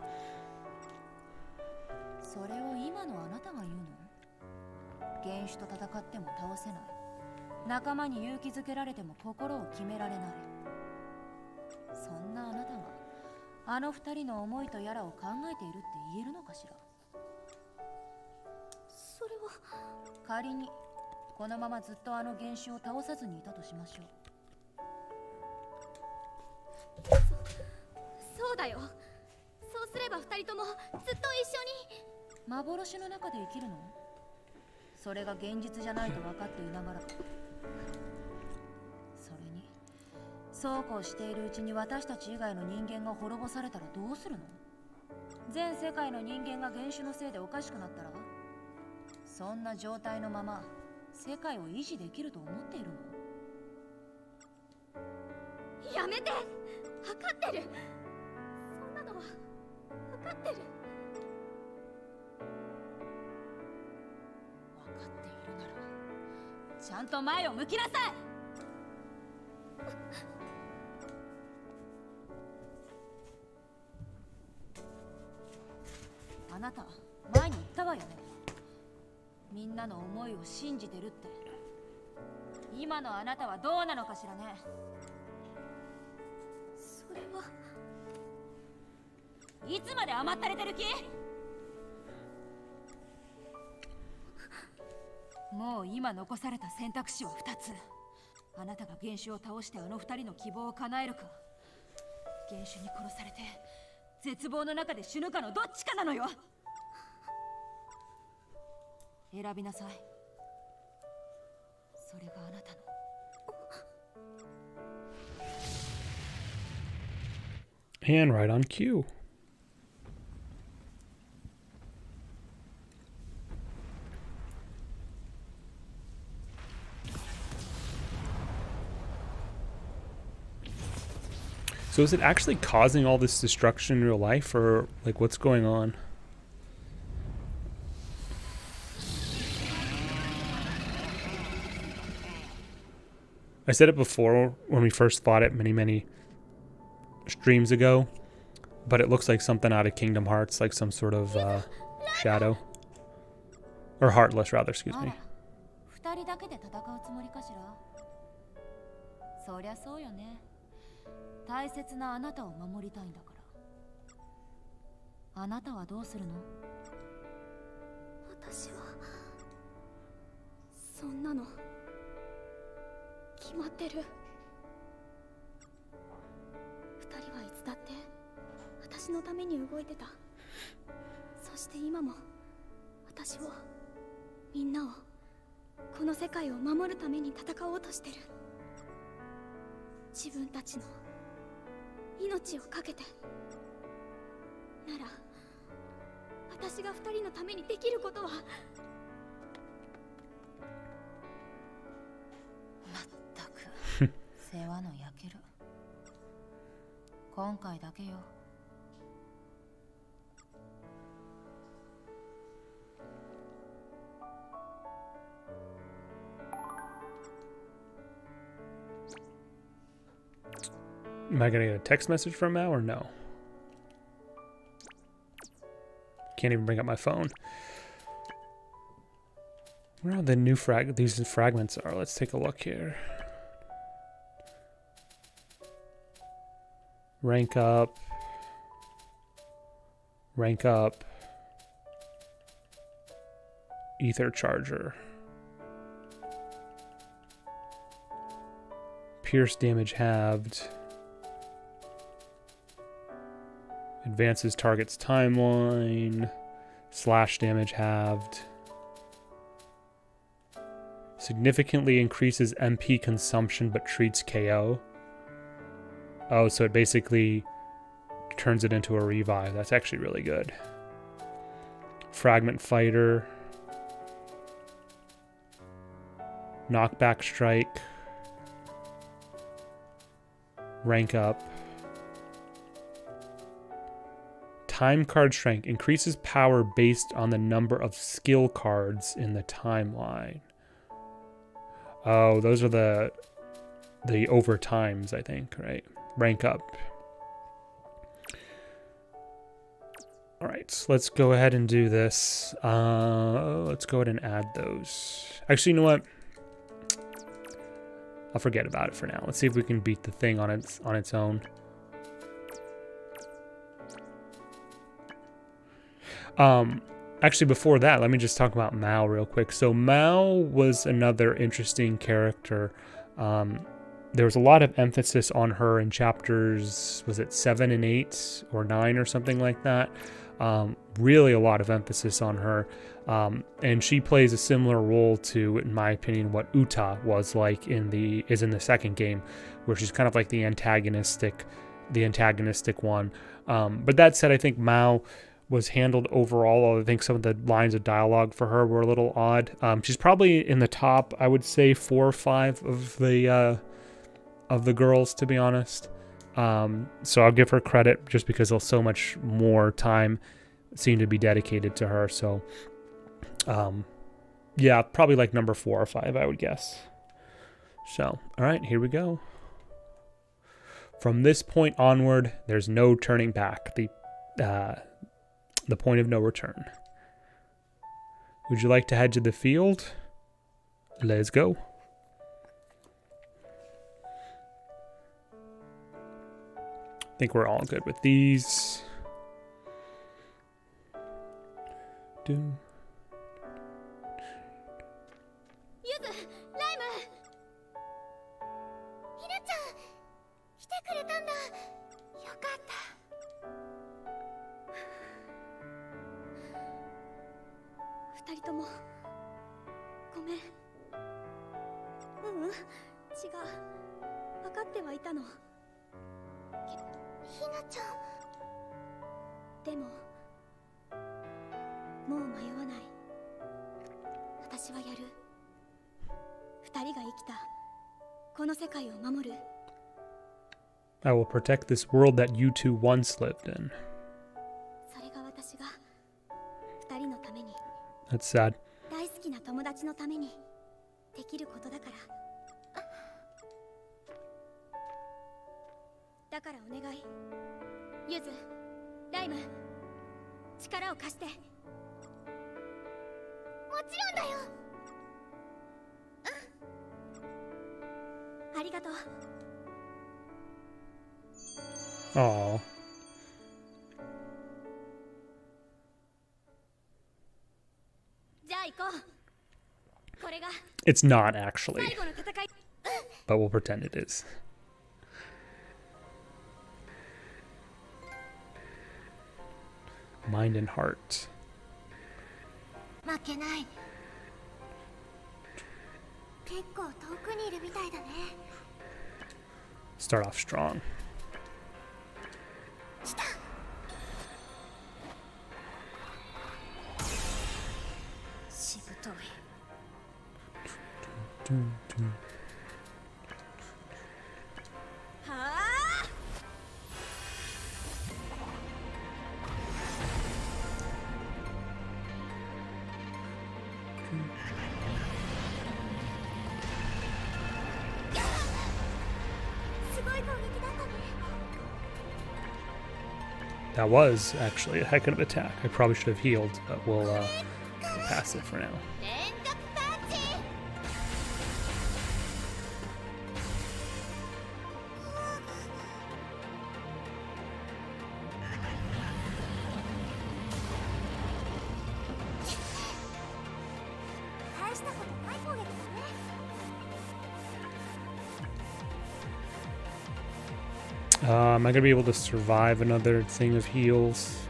C: Kari このままずっとあの原種を倒さずにいたとしましょう。そうだよ。そうすれば二人ともずっと一緒に。幻の中で生きるの？それが現実じゃないと分かっていながら。それに、そうこうしているうちに私たち以外の人間が滅ぼされたらどうするの？全世界の人間が原種のせいでおかしくなったら？そんな状態のまま。 世界を維持できると思っているの？
B: やめて。分かってる。そんなのは分かってる。
C: 分かっているならちゃんと前を向きなさい。あなた前に言ったわよね。みんなの思いを信じてるって。今のあなたはどうなのかしらね。
B: それは。
C: いつまで甘ったれてる気？もう今残された選択肢は2つ。あなたが原種を倒してあの2人の希望を叶えるか、原種に殺されて絶望の中で死ぬかのどっちかなのよ。選びなさい。それがあなたの。
A: And right on cue. So is it actually causing all this destruction in real life, or like what's going on? I said it before when we first fought it many streams ago, but it looks like something out of Kingdom Hearts, like some sort of shadow. Or Heartless, rather, excuse me.
C: 2人だけで戦うつもりかしら。そりゃそうよね。大切なあなたを守りたいんだから。あなたはどうするの？
B: 私はそんなの決まってる。2人はいつだって私のために動いてた。そして今も私を、みんなを、この世界を守るために戦おうとしてる。自分たちの命をかけて。なら私が2人のためにできることは。
C: まったく世話の焼ける。今回だけよ。
A: Am I gonna get a text message from Mao or no? Can't even bring up my phone. Where are the new these fragments are? Let's take a look here. Rank up. Rank up. Ether charger. Pierce damage halved. Advances target's timeline. Slash damage halved. Significantly increases MP consumption but treats KO. Oh, so it basically turns it into a revive. That's actually really good. Fragment fighter. Knockback strike. Rank up. Time card strength increases power based on the number of skill cards in the timeline. Oh, those are the overtimes, I think, right? Rank up. All right, so let's go ahead and do this. Let's go ahead and add those. Actually, you know what? I'll forget about it for now. Let's see if we can beat the thing on its own. Actually, before that, let me just talk about Mao real quick. So Mao was another interesting character. There was a lot of emphasis on her in chapters, was it 7 and 8 or 9 or something like that? Really a lot of emphasis on her. And she plays a similar role to, in my opinion, what Uta was like in the second game, where she's kind of like the antagonistic one. But that said, I think Mao was handled overall. I think some of the lines of dialogue for her were a little odd. She's probably in the top, I would say, 4 or 5 of of the girls, to be honest. So I'll give her credit just because so much more time seemed to be dedicated to her. So, yeah, probably like number 4 or 5, I would guess. So, all right, here we go. From this point onward, there's no turning back. The point of no return. Would you like to head to the field? Let's go. I think we're all good with these.
C: Yuzu, Lime! Hina-chan! 来てくれたんだ。よかった。
B: 二人ともごめん。違う、分かってはいたの。
C: ひなちゃん。
B: でももう迷わない。私はやる。二人が生きたこの世界を守る。
A: I will protect this world that you two once lived in.
B: それが私が二人のために。
A: That's sad.
B: 大好きな友達のためにできることだから。だからお願い。ゆず、ライム、力を貸して。も
C: ちろんだよ。
B: ありがとう。
A: Aww.
B: じゃあ行こう。これが
A: It's not actually,
B: 最後の戦い。
A: but we'll pretend it is. Mind and heart.
C: 負けない。結構遠くにいるみたいだね。
A: Start off strong.
C: 来た。しぶとい。はあ。すごい攻撃だったね。
A: That was actually a heck of an attack. I probably should have healed, but we'll pass it for now.
C: 連続パンチ。大したことない攻撃だね。
A: Am I going to be able to survive another thing of heals?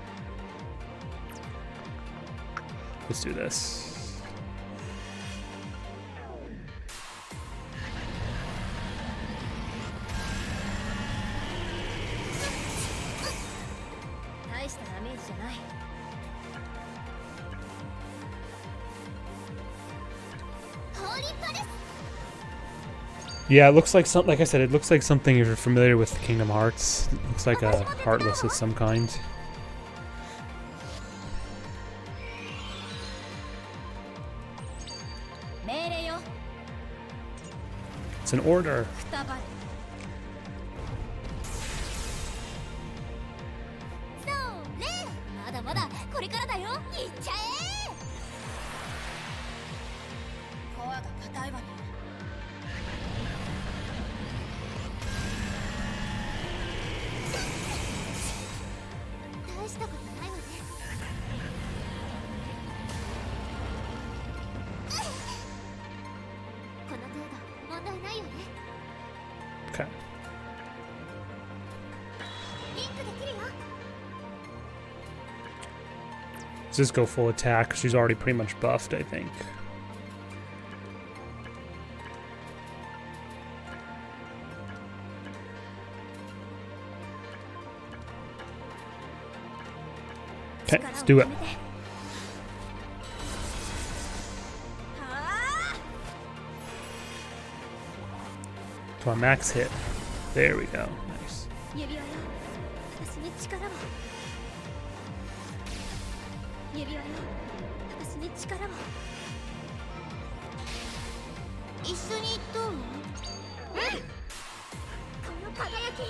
A: Let's do this.
C: 大したダメージじゃない。ホーリーパレス。
A: Yeah, it looks like something. Like I said, it looks like something if you're familiar with Kingdom Hearts. It looks like a Heartless of some kind.
C: 命令よ。
A: It's an order.
C: くたばれ。それ。まだまだこれからだよ。いっちゃえ。コアが硬いわね。大したことないわね。この程度問題ないよね。
A: Okay.
C: リンクできるよ。
A: Let's just go full attack. She's already pretty much buffed, I think. Okay, let's do it.
C: はあ。
A: To our max hit. There we go. Nice.
B: 指輪よ、私に力を。指輪よ、私に力を。
C: 一緒にどう？
B: この輝き。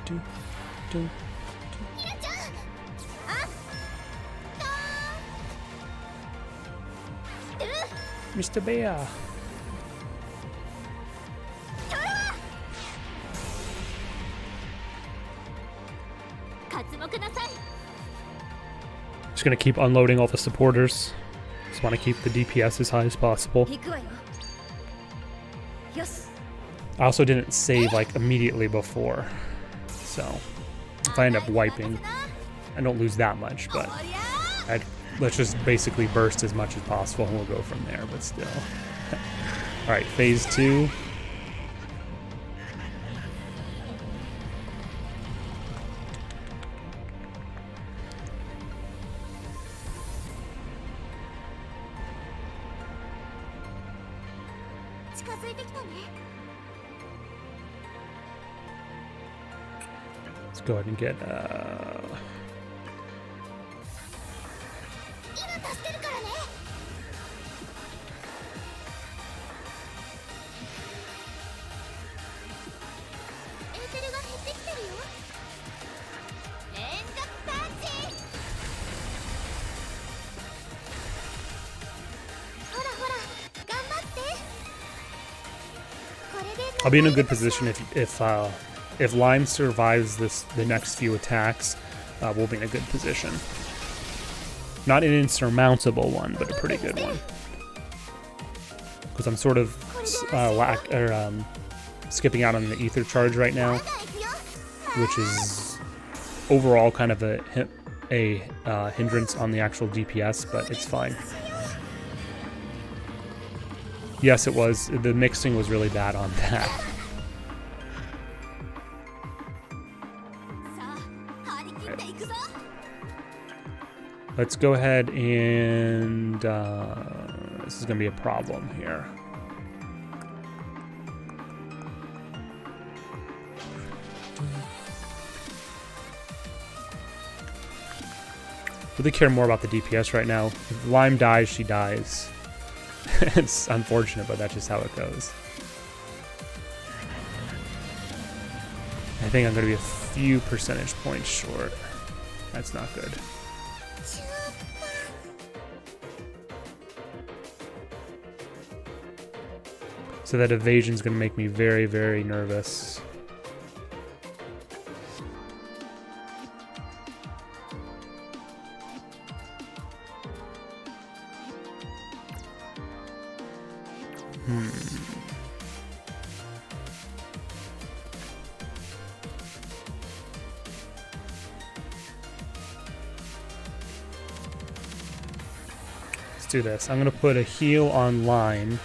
B: ひなちゃん。
A: Mr. Bear. Just gonna keep unloading all the supporters. Just want to keep the DPS as high as possible.
B: 行くわよ。よし。
A: I also didn't save like immediately before, so if I end up wiping, I don't lose that much. But let's just basically burst as much as possible, and we'll go from there. But still, all right, phase 2. Let's go ahead and get I'll be in a good position if Lime survives the next few attacks. We'll be in a good position. Not an insurmountable one, but a pretty good one. Because I'm sort of skipping out on the ether charge right now, which is overall kind of a hindrance on the actual DPS, but it's fine. Yes, it was. The mixing was really bad on that. Let's go ahead and this is going to be a problem here. Really care more about the DPS right now. If Lime dies, she dies. It's unfortunate, but that's just how it goes. I think I'm going to be a few percentage points short. That's not good. So that evasion is going to make me very, very nervous. Let's do this. I'm going to put a heal on Line.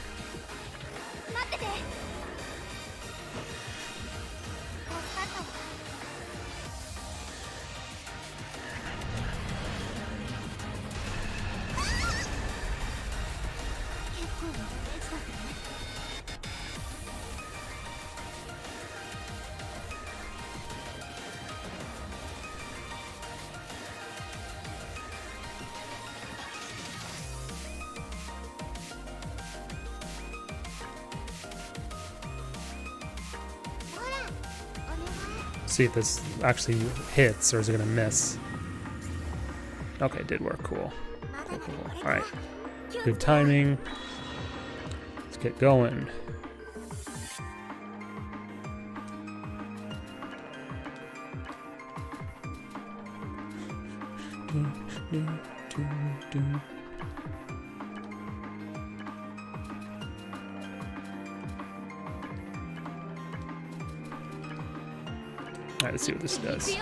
A: See if this actually hits, or is it gonna miss? Okay, it did work. Cool. Cool. All right, good timing. Let's get going. Alright, let's see what this does.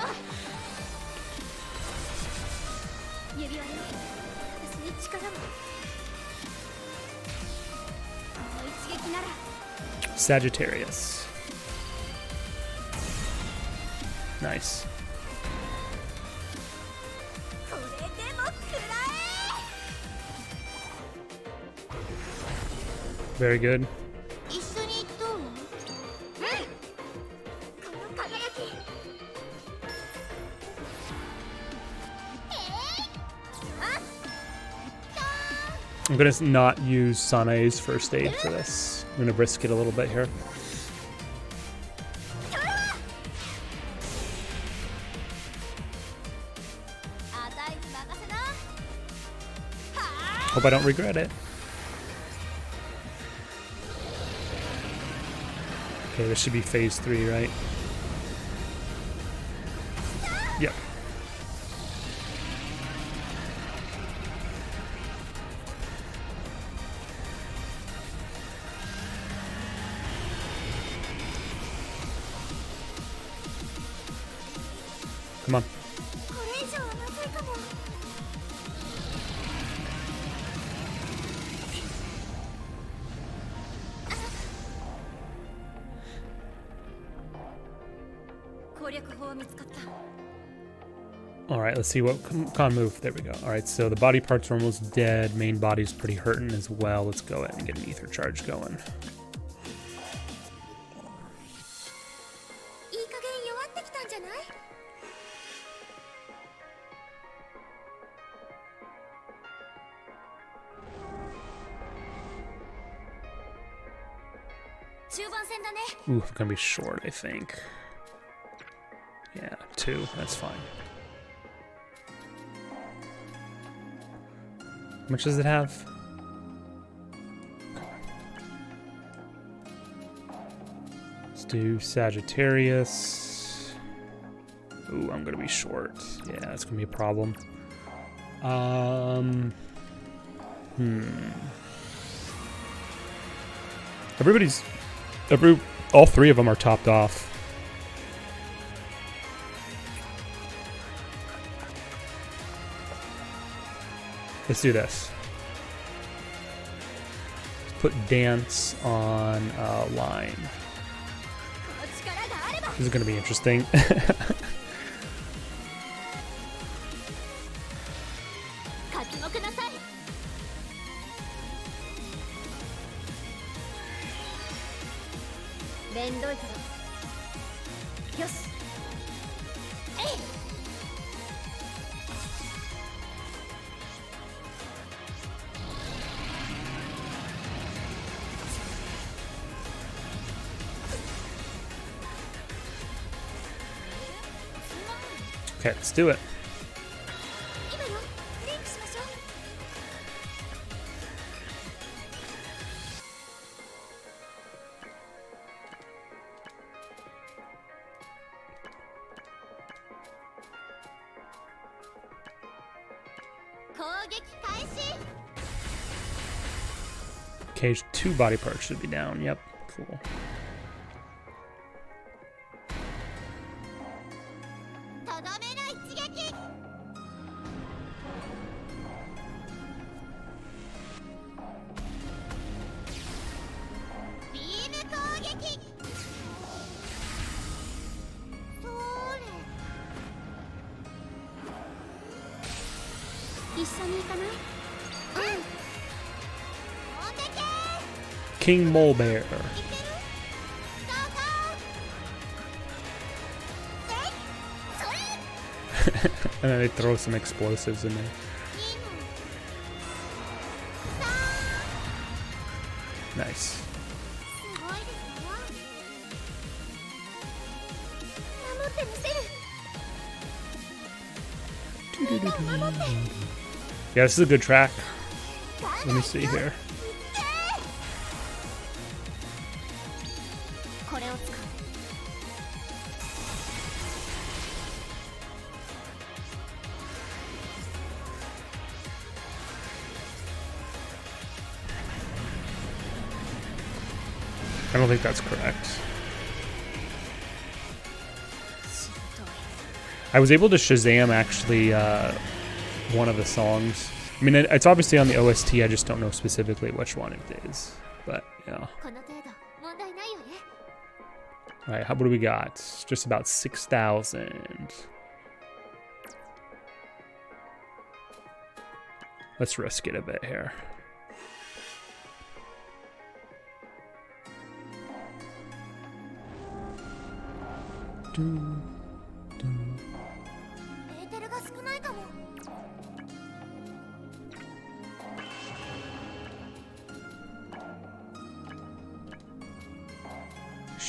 A: Sagittarius. Nice. Very good. I'm gonna not use Sanae's first aid for this. I'm gonna risk it a little bit here. Hope I don't regret it. Okay, this should be phase 3, right? Yep. Come on. Alright, let's see what con move. There we go. Alright, so the body parts are almost dead. Main body's pretty hurting as well. Let's go ahead and get an ether charge going. Ooh, it's gonna be short, I think. Yeah, 2. That's fine. How much does it have? Let's do Sagittarius. Ooh, I'm gonna be short. Yeah, that's gonna be a problem. All 3 of them are topped off. Let's do this. Let's put dance on line. This is going to be interesting. Okay, let's do it. Okay, 2 body parts should be down. Yep, cool. King Mole Bear. And then they throw some explosives in there. Nice. Yeah, this is a good track. Let me see here. I don't think that's correct. I was able to Shazam actually one of the songs. I mean, it's obviously on the OST. I just don't know specifically which one it is. But yeah. All right, what do we got? Just about 6,000. Let's risk it a bit here.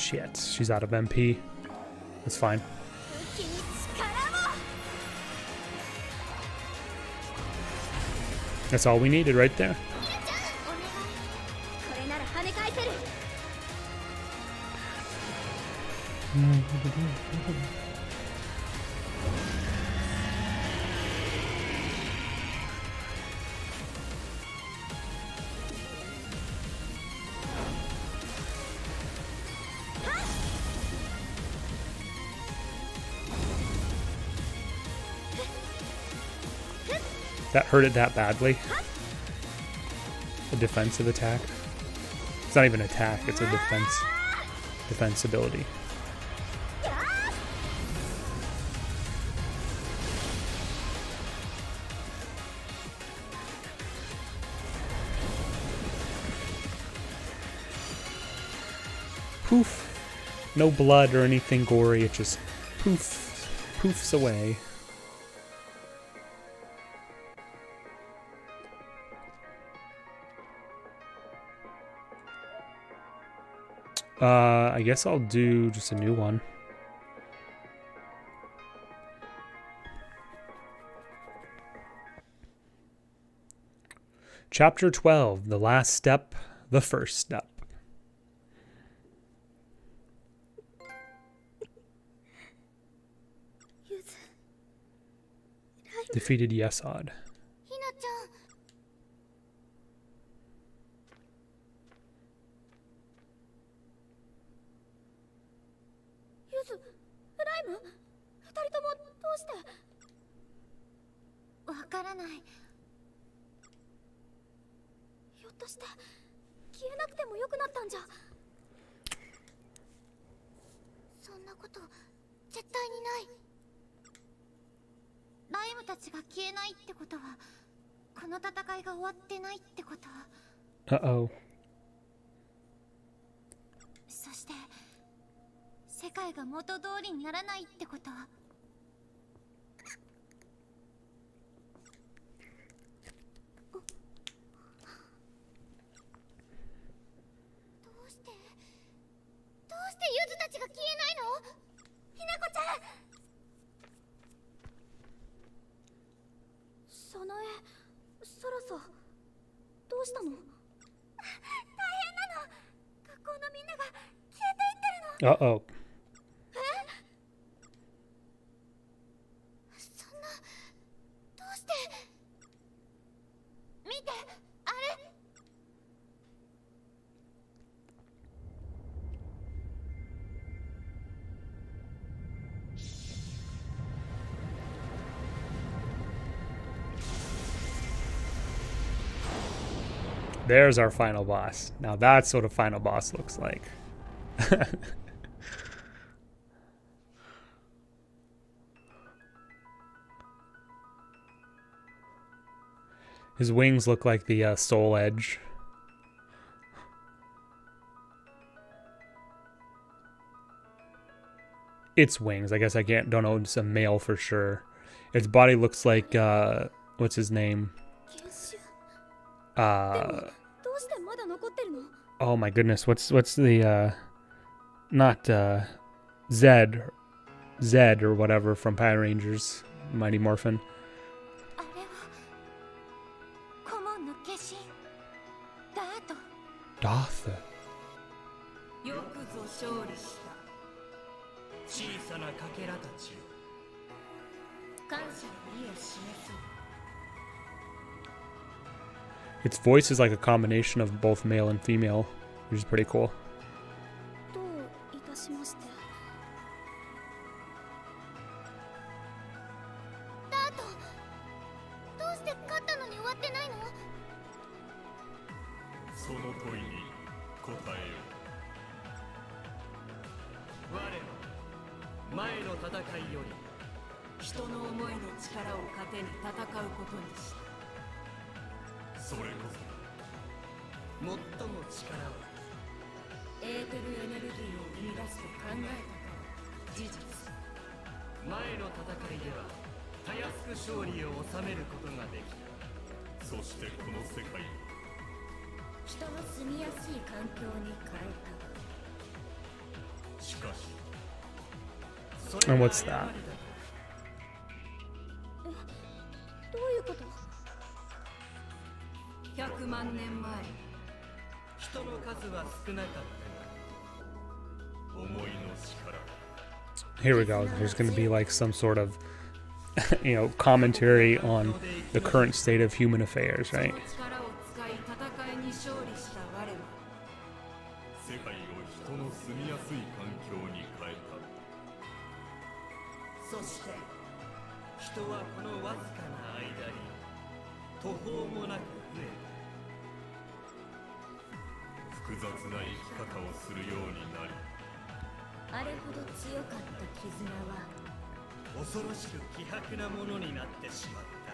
A: Shit, she's out of MP. That's fine.
C: 武器に力を
A: That's all we needed right there.
C: お願いこれなら跳ね返せる
A: That hurt it that badly. A defensive attack. It's not even an attack, it's a defense ability. Poof. No blood or anything gory, it just poofs away. I guess I'll do just a new one. Chapter 12, the last step, the first step. Defeated Yesod.
C: ひなちゃん ゆず、ライム、二人ともどうしてわからないひょっとして消えなくてもよくなったんじゃそんなこと絶対にないライムたちが消えないってことはこの戦いが終わってないってこと
A: Uh-oh.
C: そして世界が元通りにならないってことどうしてゆずたちが消えないのひなこちゃんその絵そろそどうしたの大変なの学校のみんなが消えていってるの
A: Uh-oh.
C: そんなどうして見てあれ
A: There's our final boss. Now that's what a final boss looks like. His wings look like the soul edge. Its wings. I guess I don't know. It's a male for sure. Its body looks like what's his name?
C: 研修
A: Uh
C: どうしてまだ残ってるの
A: oh my goodness. What's the not Zed or whatever from Power Rangers Mighty Morphin.
C: あれは顧問の化身ダート
A: Darth.
D: よくぞ勝利した小さなかけらたちよ
C: 感謝の意を示そう
A: Its voice is like a combination of both male and female, which is pretty cool.
B: どういたしまして。
C: ダートどうして勝ったのに終わってないの
E: その問いに答えよ
D: 我は前の戦いより人の思いの力を糧に戦うことにした
E: う。それこ
D: 最も力をエーテルエネルギーを生み出すと考えたから事実前の戦いではたやすく勝利を収めることができた
E: そそしてこの世界を
C: 人の住みやすい環境に変えた
A: And what's that?
B: どういうこと？
D: 100万年前、
C: 人の数は少なかったが、
E: 思いの力
A: Here we go. There's going to be like some sort of, commentary on the current state of human affairs,
D: その
A: right?
D: 力を使い戦いに勝利した我は、
E: 世界を人の住みやすい環境に変えた
C: そして人はこのわずかな間に途方もなく増え
E: 複雑な生き方をするようになり
C: た。あれほど強かった絆は恐ろしく希薄なものになってしまった。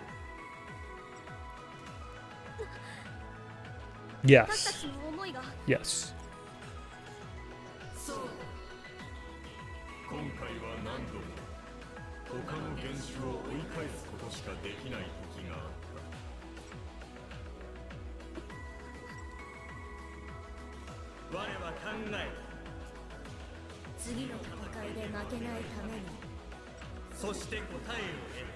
C: 私た
A: Yes.
B: ちの思いが
A: Yes.
C: そう、
E: 今回は何度も他の原種を追い返すことしかできない時があった
C: 我は考えた。
B: 次の戦いで負けないために
C: そして答えを得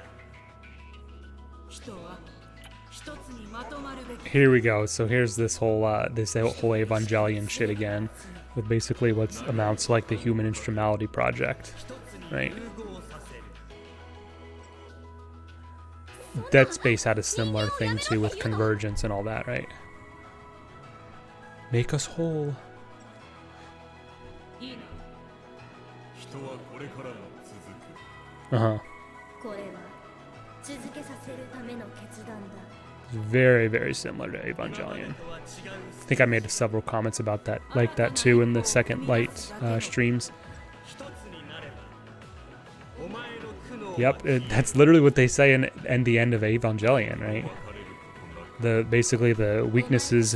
C: た。
D: 人は一つにまとまるべき。
A: Here we go. So here's this whole Evangelion shit again, with basically what amounts to like the Human Instrumentality Project,
C: 一つに
A: right?
C: 融合させる。
A: Dead Space had a similar thing too with convergence and all that, right? Make us whole.
D: いいな。
E: 人はこれからも続く
A: Uh huh.
B: これは続けさせるための決断だ。
A: Very, very similar to Evangelion. I think I made several comments about that, like that too, in the second light streams.
C: 一つになればお前の苦悩は
A: Yep, that's literally what they say in the end of Evangelion, right? Basically the weaknesses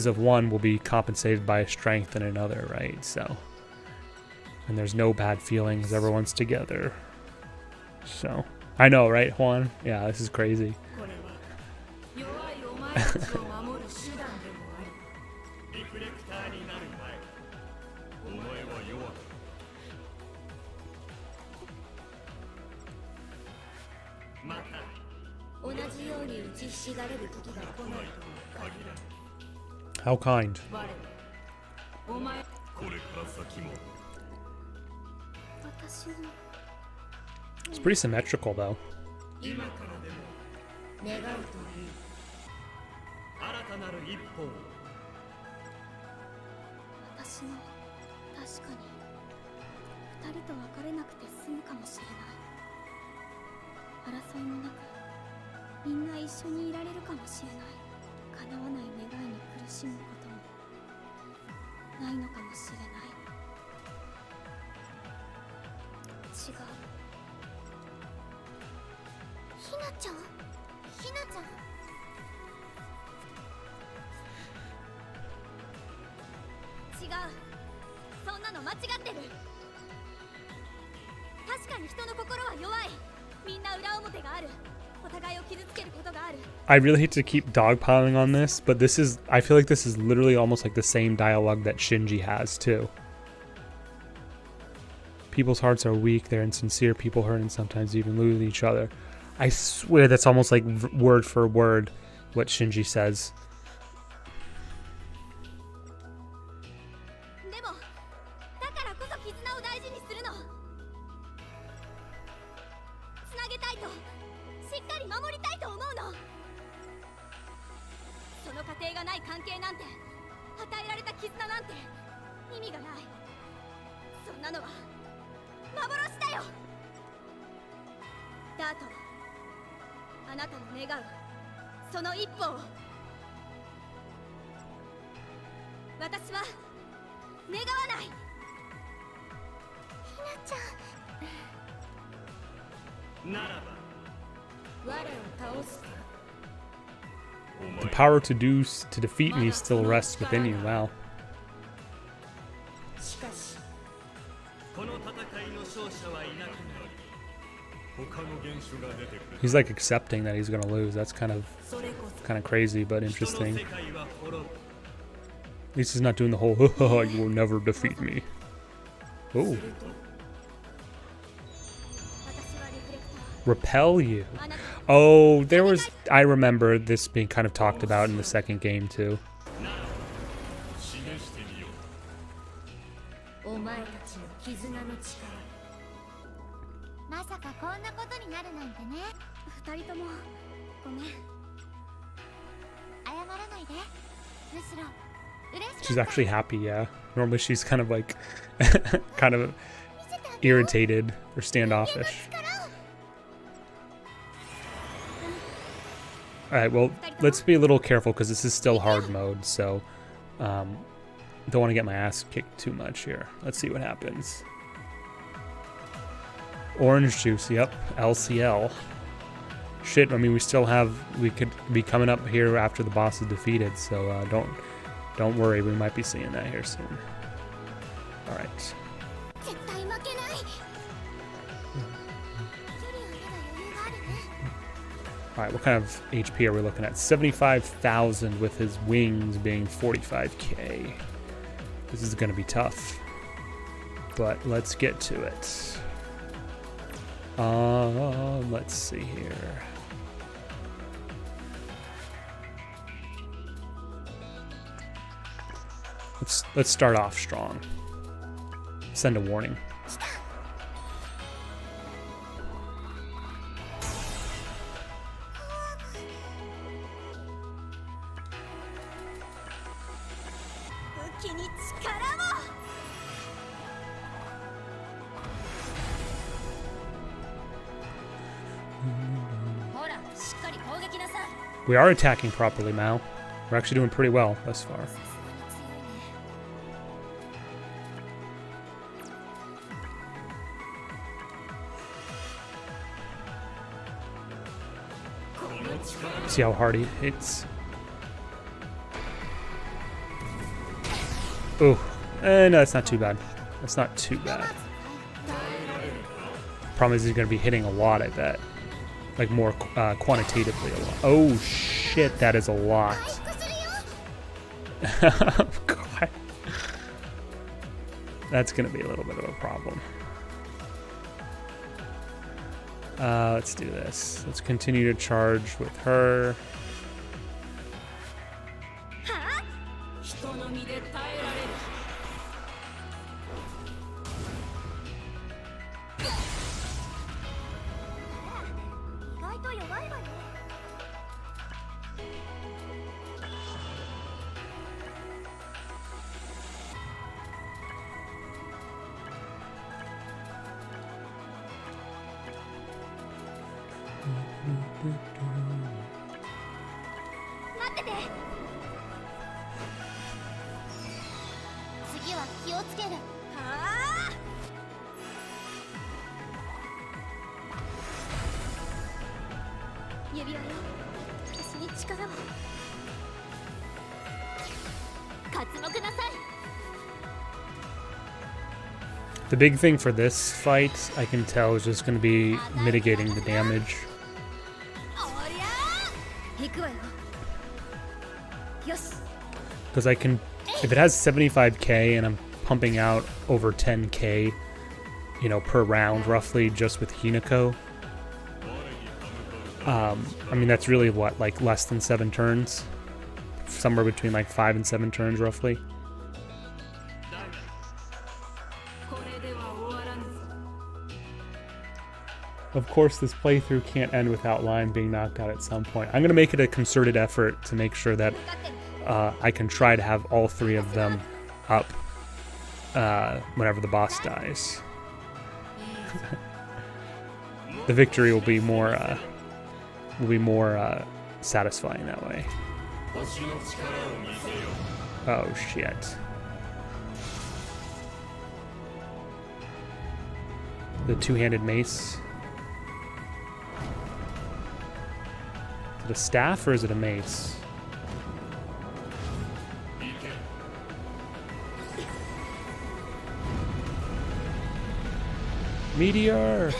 A: of one will be compensated by a strength in another, right? So, and there's no bad feelings. Everyone's together. So, I know, right, Juan? Yeah, this is crazy.
D: これは弱いお前たちを守る手段でもあり、
C: リフレクターになる前
E: お前は弱く
C: また
B: 同じように打ちひしがれる時が来ないとも限らない。
A: How kind.
D: 我はお前
E: これから先も
B: 私の
A: It's pretty symmetrical, though.
C: 今からでも
B: 願うといい。
C: 新たなる一歩を。
B: 私も確かに二人と別れなくて済むかもしれない。争いもなくみんな一緒にいられるかもしれない。叶わない願いに苦しむこともないのかもしれない。違う。ひなちゃん、ひなちゃん。違う、そんなの間違ってる。確かに人の心は弱い。みんな裏表がある。お互いを傷つけることがある。
A: I really hate to keep dogpiling on this, but I feel like this is literally almost like the same dialogue that Shinji has, too. People's hearts are weak, they're insincere, people hurt and sometimes even lose each other. I swear that's almost like word for word what Shinji says.
B: でも、だからこそ絆を大事にするの。つなげたいと、しっかり守りたいと思うの。その過程がない関係なんて、与えられた絆なんて意味がない。そんなのは幻だよ。ダート、あなたの願うその一歩を私は願わない。ひなちゃん。
C: ならば
B: 我を倒すか。
A: The power to defeat me still rests within you. Wow.
B: しかし、
C: この戦いの勝者はいなくなる。
E: 他の原種が出てくる
A: He's like accepting that he's gonna lose. That's kind of
D: それこそ
A: crazy, but
C: 人の
A: interesting.
C: 世界は滅ぶ。
A: At least he's not doing the whole "you will never defeat me." Oh, Repel you. Oh, there was... I remember this being kind of talked about in the second game, too.
E: 示してみよう。
C: お前たちの絆の力。まさかこんなことになるなんてね。
B: 二人ともごめん。
C: 謝らないで。むしろ嬉し
A: She's
C: かった。
A: actually happy, yeah. Normally she's kind of like... kind of irritated or standoffish. Alright, well, let's be a little careful because this is still hard mode, so... don't want to get my ass kicked too much here. Let's see what happens. Orange juice, yep. LCL. Shit, I mean, we still have... We could be coming up here after the boss is defeated, so don't worry, we might be seeing that here soon. Alright.
C: 絶対負けない。ユリはまだ余裕があるね。
A: Alright, what kind of HP are we looking at? 75,000 with his wings being 45k. This is going to be tough. But let's get to it. Let's see here. Let's start off strong. Send a warning.
B: 武器に力を。
C: ほら、しっかり攻撃なさい。
A: We are attacking properly, Mao. We're actually doing pretty well thus far.
C: さすがに強いね。
A: See how hard he hits. Oh, no, that's not too bad. That's not too bad. Problem is he's going to be hitting a lot, I bet. Like more quantitatively a lot. Oh shit, that is a lot. God. That's going to be a little bit of a problem. Let's do this. Let's continue to charge with her.
D: 人の身で耐えられる。
B: 意外と弱いわね。 待ってて。
C: 次は気をつける。
B: はあ。指輪よ、私に力を。
C: 刮目なさい。
A: The big thing for this fight, I can tell, is just going to be mitigating the damage.
B: おりゃー。行くわよ。よし。
A: Because I can, if it has 75k and I'm pumping out over 10k, you know, per round roughly just with Hinako. I mean, that's really what, like less than 7 turns? Somewhere between like 5 and 7 turns roughly.
D: だが、これでは終わらぬぞ。
A: Of course, this playthrough can't end without Lion being knocked out at some point. I'm going to make it a concerted effort to make sure that I can try to have all 3 of them up whenever the boss dies. The victory will be more satisfying that way.
E: 星の力を見せよ。
A: Oh shit. The two-handed mace. Is it a staff or is it a mace? Meteor!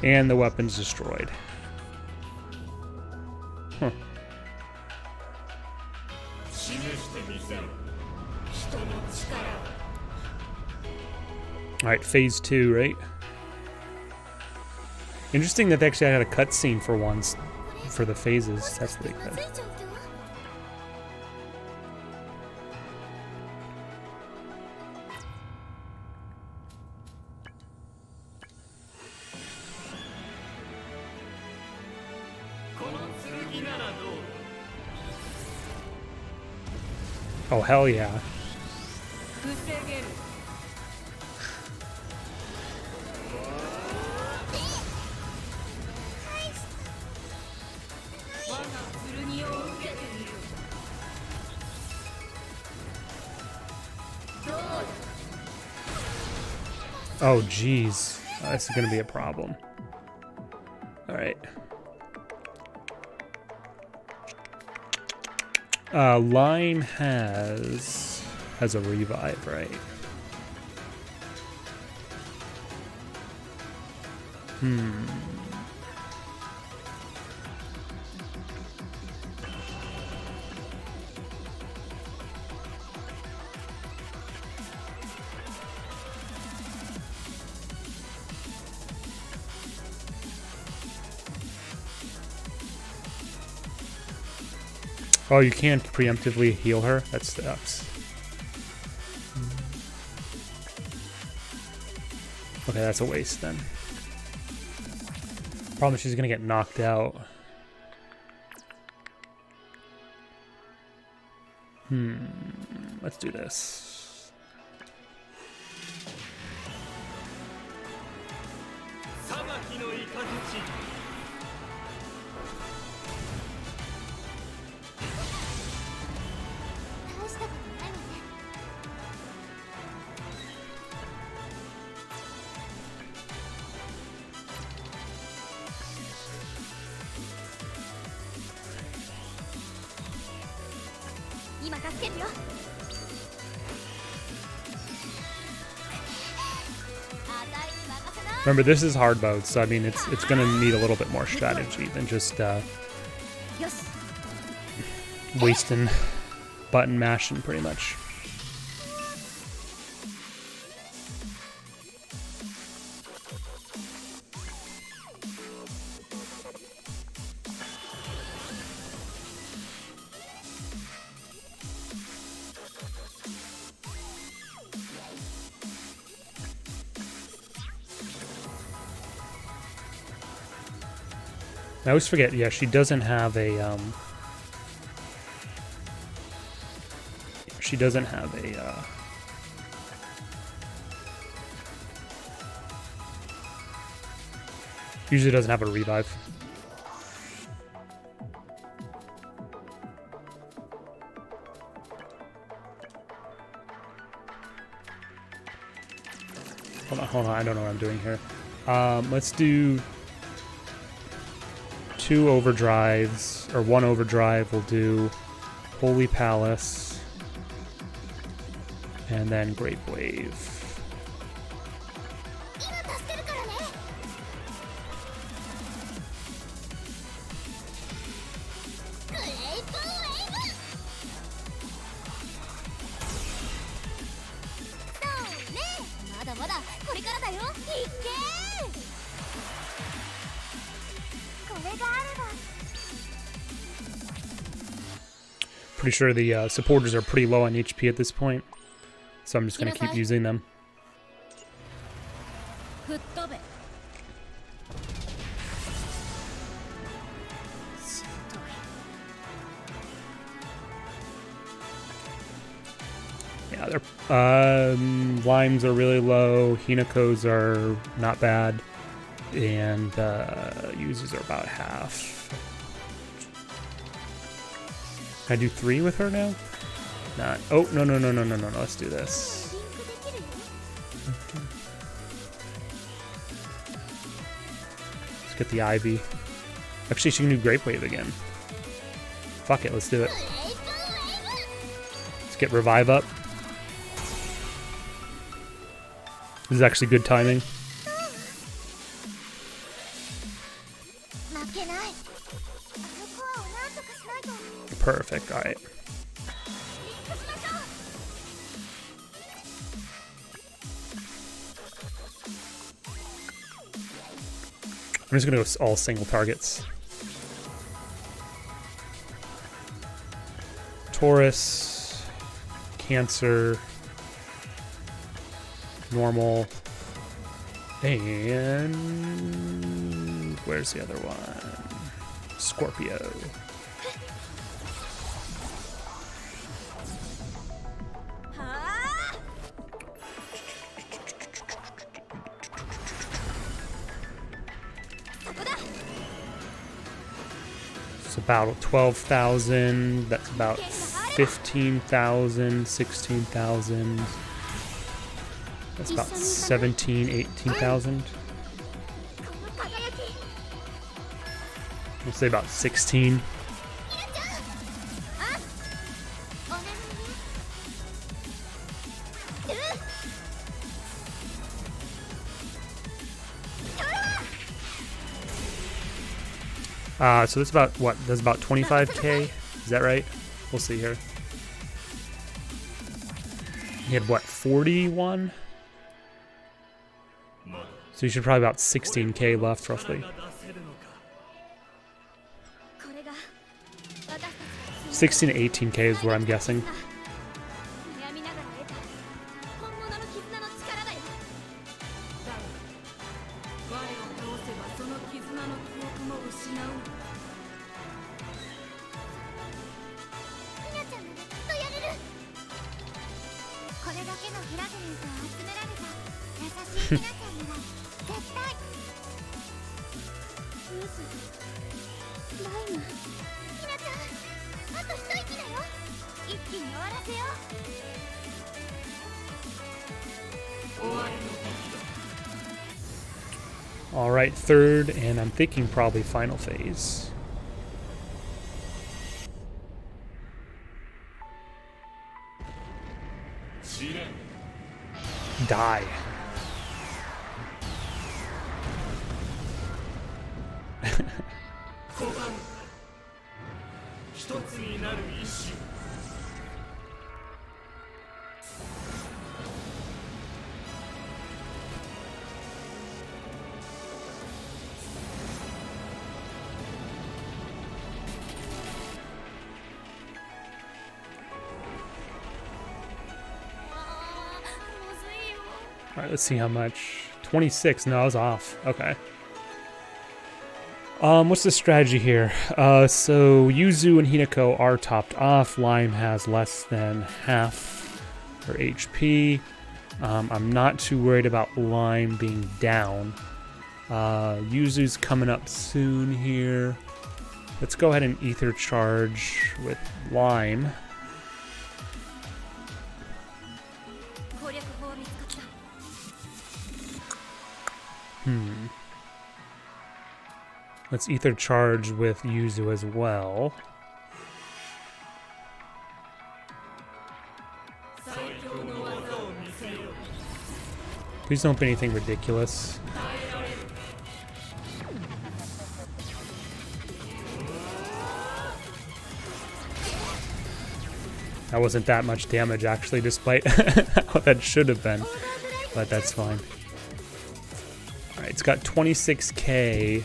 A: And the weapon's destroyed. Huh. Alright, phase 2, right? Interesting that they actually had a cutscene for once for the phases. That's pretty good.
D: この剣ならどう
A: Oh, hell yeah.
C: 防げる 我が剣を受けてみるどうだ
A: Oh, jeez. This is going to be a problem. Alright. Line has a revive, right? Oh, you can't preemptively heal her? That sucks. Okay, that's a waste then. Problem is she's gonna get knocked out. Let's do this.
D: 裁きの雷
C: 大したことないわね 今助けるよ
A: Remember, this is hard mode, so I mean, it's gonna need a little bit more strategy than just wasting button mashing, pretty much. I always forget, yeah, she doesn't have a, usually doesn't have a revive. Hold on, I don't know what I'm doing here. Let's do 2 overdrives, or 1 overdrive. We'll do Holy Palace, and then Great Wave. Pretty sure the supporters are pretty low on HP at this point, so I'm just going to keep using them. Yeah, their limes are really low, Hinako's are not bad, and users are about half. Can I do 3 with her now? Not. Oh, no. Let's do this. Let's get the Ivy. Actually, she can do Grape Wave again. Fuck it, let's do it. Let's get Revive up. This is actually good timing. perfect. All right. I'm just gonna go all single targets. Taurus, Cancer, normal, and where's the other one? Scorpio. It's about 12,000. That's about 15,000, 16,000. That's about 17, 18,000. We'll say about 16. So that's about what? That's about 25k. Is that right? We'll see here. He had what? 41. So you should probably about 16k left, roughly. 16 to 18k is where I'm guessing. All right, third, and I'm thinking probably final phase. Die. All right, let's see how much. 26. No, I was off. Okay. What's the strategy here? So Yuzu and Hinako are topped off. Lime has less than half her HP. I'm not too worried about Lime being down. Yuzu's coming up soon here. Let's go ahead and Ether Charge with Lime. Let's Ether Charge with Yuzu as well. Please don't be anything ridiculous. That wasn't that much damage, actually, despite what that should have been. But that's fine. Alright, it's got 26k.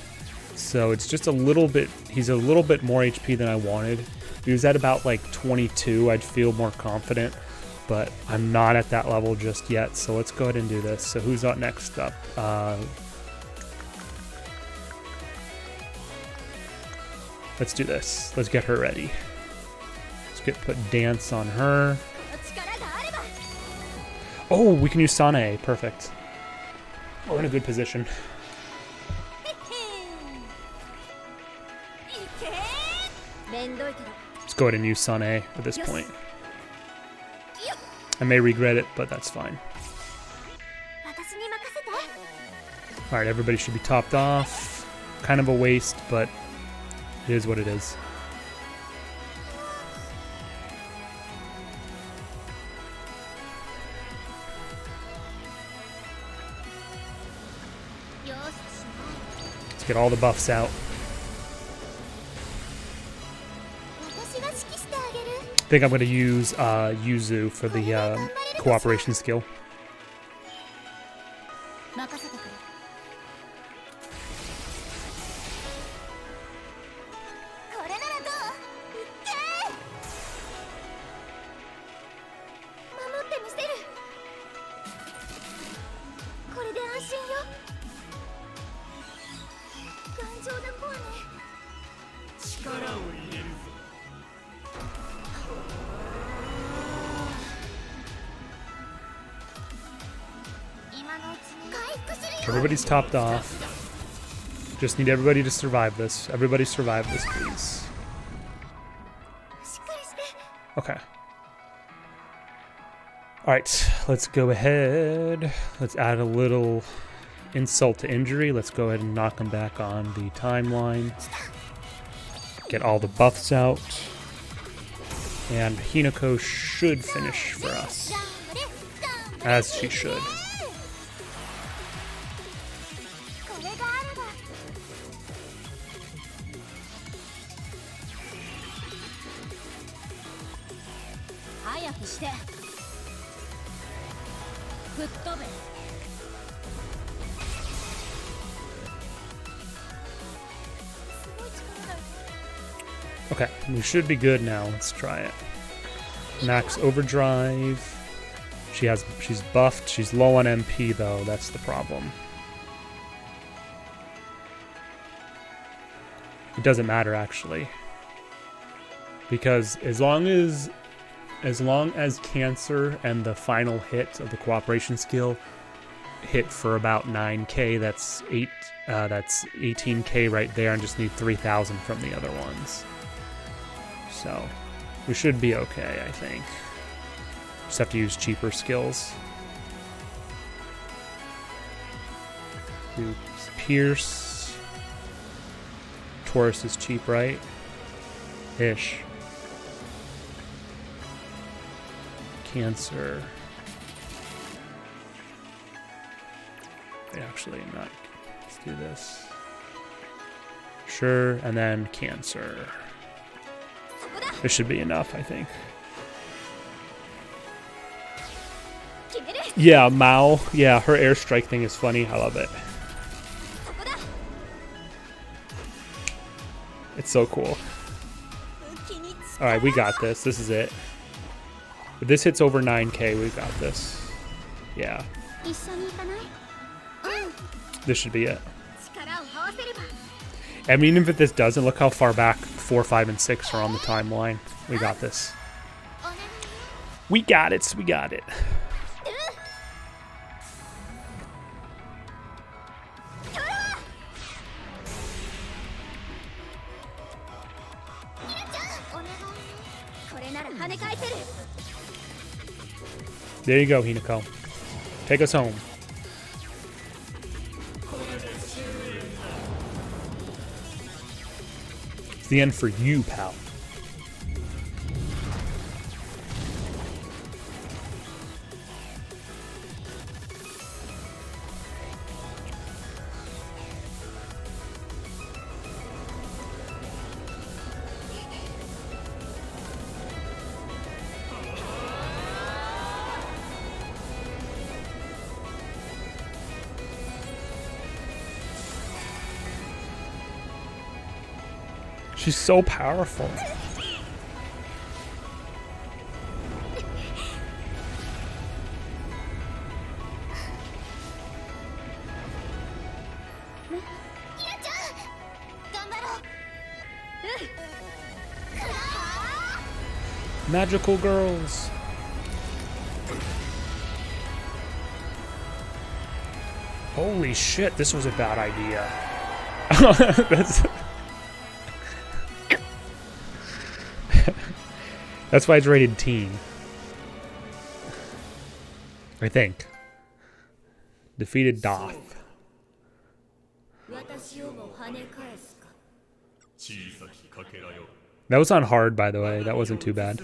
A: So it's just a little bit, he's a little bit more HP than I wanted. If he was at about like 22, I'd feel more confident, but I'm not at that level just yet. So let's go ahead and do this. So who's up next up? Let's do this. Let's get her ready. Let's put Dance on her. Oh, we can use Sane. Perfect. We're in a good position. Let's go ahead and use Sane at this point. I may regret it, but that's fine. Alright, everybody should be topped off. Kind of a waste, but it is what it is. Let's get all the buffs out. think I'm going to use Yuzu for the cooperation skill.
C: 任せてくれ。これならどう？いっけー！守ってみせる。これで安心よ。頑丈な子はね。
E: 力を入れるぞ。
A: Everybody's topped off. Just need everybody to survive this. Everybody survive this, please. Okay. Alright, let's go ahead. Let's add a little insult to injury. Let's go ahead and knock him back on the timeline. Get all the buffs out. And Hinako should finish for us. As she should. Okay, we should be good now. Let's try it. Max overdrive. She's buffed. She's low on MP though. That's the problem. It doesn't matter actually. Because as long as Cancer and the final hit of the cooperation skill hit for about 9k, that's 18k right there, and just need 3,000 from the other ones. So we should be okay, I think. Just have to use cheaper skills. Do Pierce. Taurus is cheap, right? Ish. Cancer. Actually, not. Let's do this. Sure, and then Cancer. This should be enough, I think. Yeah, Mao. Yeah, her airstrike thing is funny. I love it. It's so cool. Alright, we got this. This is it. If this hits over 9k, we got this. Yeah. This should be it. I mean, even if this doesn't, look how far back 4, 5, and 6 are on the timeline. We got this. We got it. We got it. There you go, Hinako. Take us home. It's the end for you, pal. She's so powerful. Magical girls. Holy shit, this was a bad idea. That's why it's rated teen. I think. Defeated Doth. That was on hard, by the way. That wasn't too bad.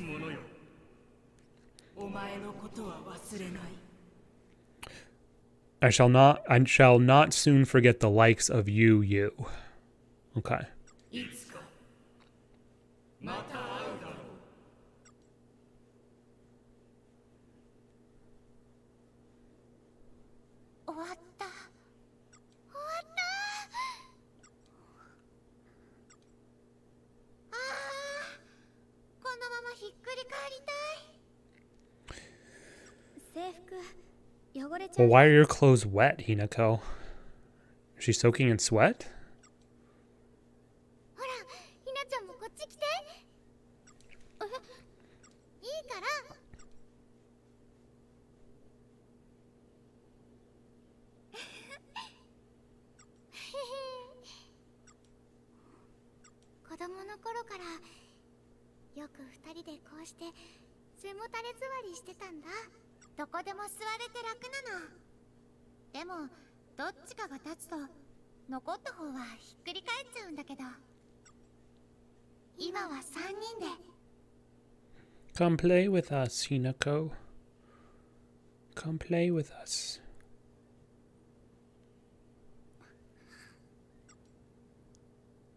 A: I shall not soon forget the likes of you. Okay.
B: 制服汚れちゃ
A: Well,
B: う。
A: why are your clothes wet, Hinako? Is she soaking in sweat?
C: ほらひなちゃんもこっち来て。いいから。子供の頃からよく二人でこうして背もたれ座りしてたんだ。どこでも座れて楽なの。でもどっちかが立つと残った方はひっくり返っちゃうんだけど、今は3人で。
A: Come play with us, Hinako. Come play with us.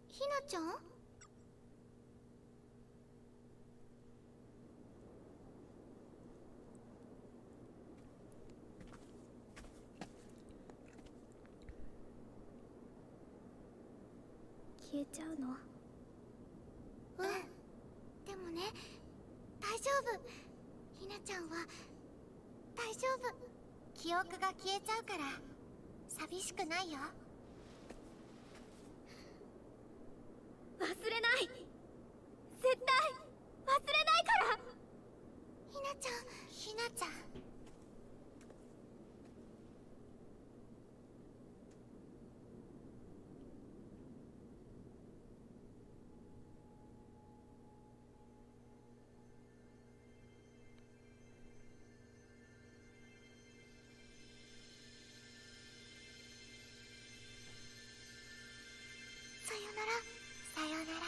C: ひなちゃん？
B: 消えちゃうの？
C: うん。でもね、大丈夫。ひなちゃんは大丈夫。記憶が消えちゃうから寂しくないよ。
B: 忘れない。絶対忘れないから。
C: ひなちゃん、ひなちゃん。さよなら、さよなら。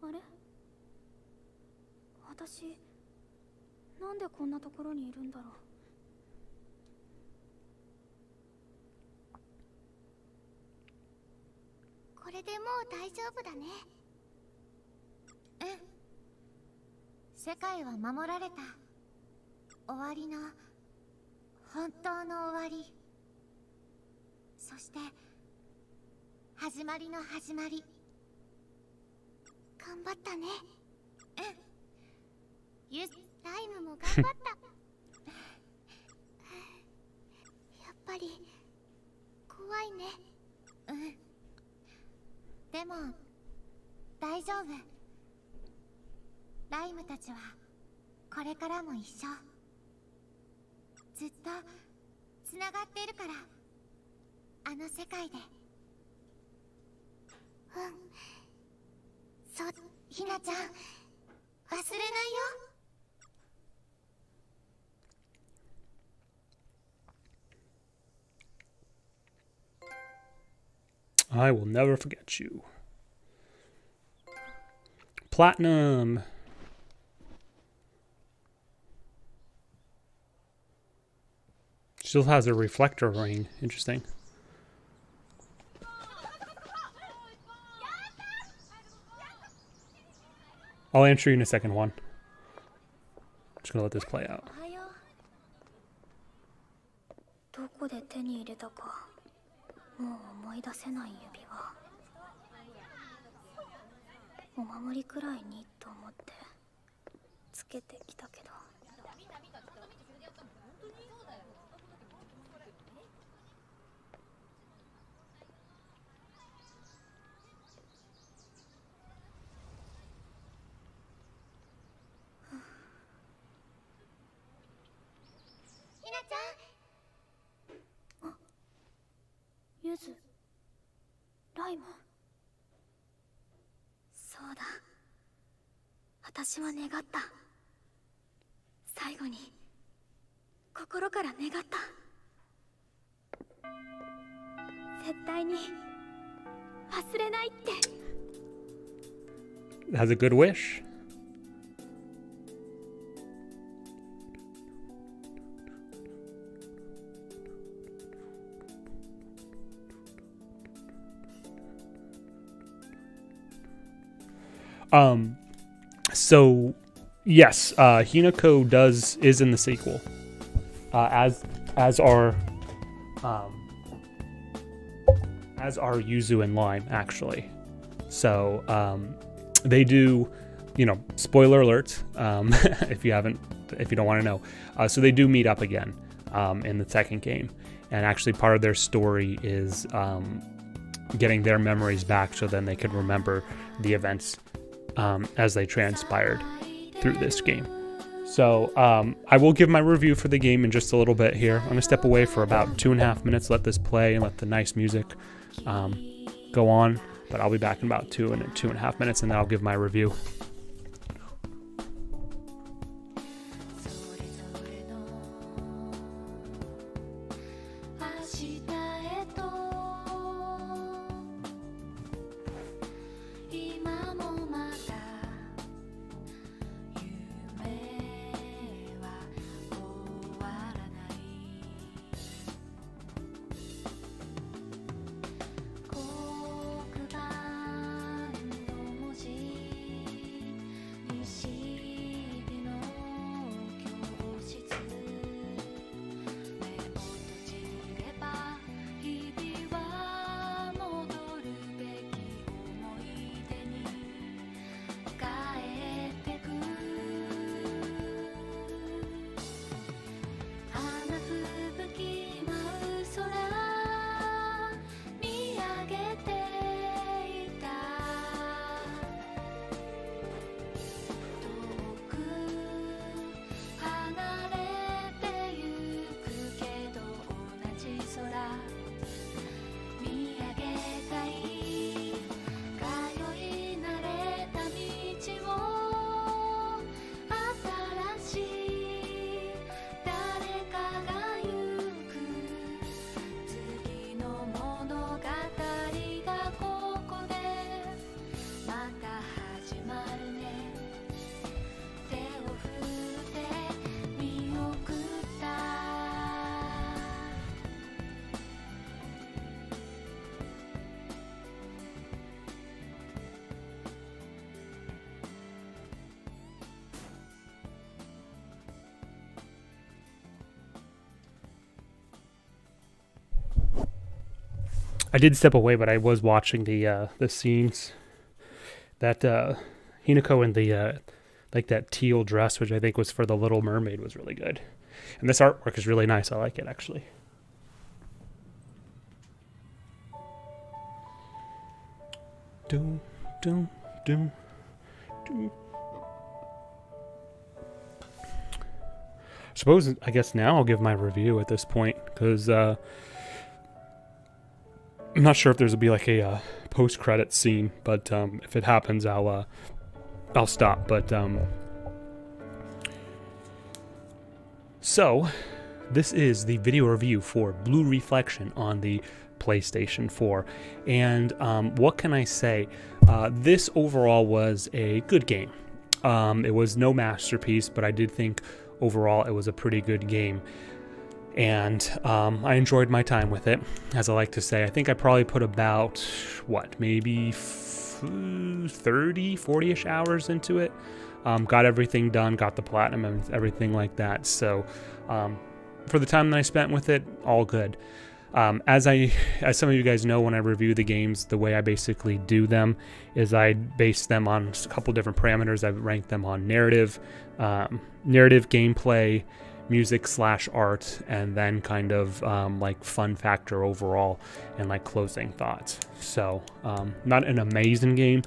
B: あれ？私なんでこんなところにいるんだろう。
C: これでもう大丈夫だね。うん。世界は守られた。終わりの本当の終わり。そして始まりの始まり。頑張ったね。うん。ライムも頑張った。やっぱり怖いね。うん。でも大丈夫。ライムたちはこれからも一緒。ずっとつながっているから、あの世界で。うん。そう、ひなちゃん、忘れないよ。
A: I will never forget you. Platinum. Still has a reflector ring. Interesting. I'll answer you in a second, Juan. Just gonna let this play out.
B: どこで手に入れたかもう思い出せない指輪。お守りくらいにと思ってつけてきたけど。
C: ひなちゃん。
B: ゆず、ライム。そうだ、私は願った。最後に心から願った。絶対に忘れないって。
A: has a good wish. So yes, Hinako is in the sequel, as are Yuzu and Lime, actually. So they do, spoiler alert, if you don't want to know. So they do meet up again in the second game, and actually part of their story is getting their memories back, so then they can remember the events as they transpired through this game. So I will give my review for the game in just a little bit here. I'm going to step away for about 2.5 minutes, let this play and let the nice music go on. But I'll be back in about 2.5 minutes, and then I'll give my review. I did step away, but I was watching the scenes that Hinako in the that teal dress, which I think was for the Little Mermaid, was really good. And this artwork is really nice. I like it, actually. Doom, doom, doom, doom. I guess now I'll give my review at this point, because I'm not sure if there's will be like a post-credit scene, but if it happens, I'll stop. But so this is the video review for Blue Reflection on the PlayStation 4, and what can I say? This overall was a good game. It was no masterpiece, but I did think overall it was a pretty good game, and I enjoyed my time with it. As I like to say, I think I probably put about maybe 40-ish hours into it. Got everything done, got the platinum and everything like that. So for the time that I spent with it, all good. As some of you guys know, when I review the games, the way I basically do them is I base them on a couple different parameters. I rank them on narrative, gameplay, music/art, and then kind of like fun factor overall and like closing thoughts. So not an amazing game.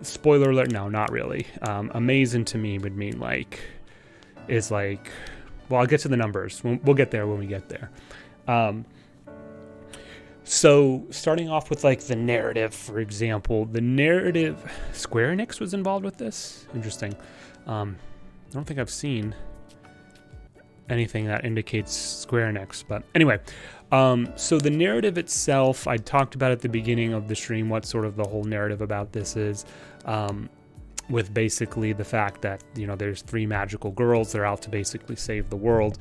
A: Spoiler alert, no, not really. Amazing to me would mean well, I'll get to the numbers. We'll get there when we get there. So starting off with like the narrative, for example, Square Enix was involved with this. Interesting. I don't think I've seen anything that indicates Square Enix. But anyway, so the narrative itself, I talked about at the beginning of the stream what sort of the whole narrative about this is, with basically the fact that, there's 3 magical girls. They're out to basically save the world,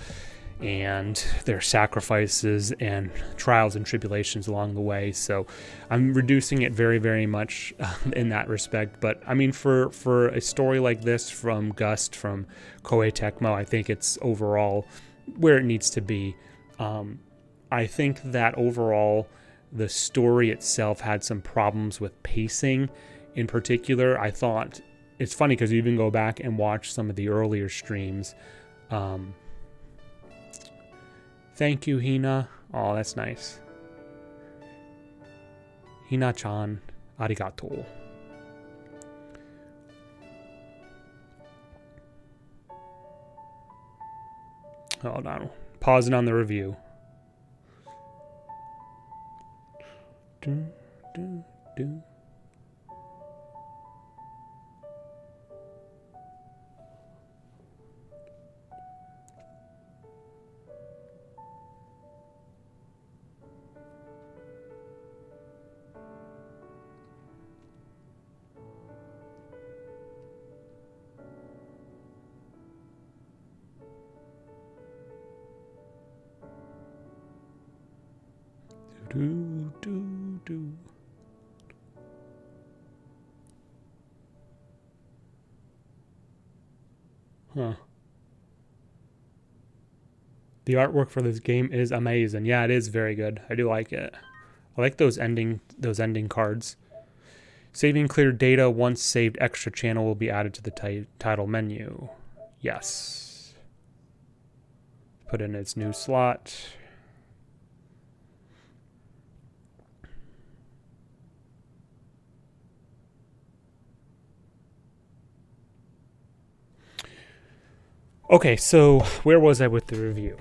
A: and their sacrifices and trials and tribulations along the way. So I'm reducing it very, very much in that respect. But I mean, for a story like this from Gust, from Koei Tecmo, I think it's overall where it needs to be. I think that overall the story itself had some problems with pacing. In particular, I thought it's funny because you even go back and watch some of the earlier streams. Thank you, Hina. Oh, that's nice. Hina-chan, arigato. Hold on. Pausing on the review. Do, do, do. Do. Huh. The artwork for this game is amazing. Yeah, it is very good. I do like it. I like those ending cards. Saving cleared data. Once saved, extra channel will be added to the title menu. Yes. Put in its new slot. Okay, so where was I with the review?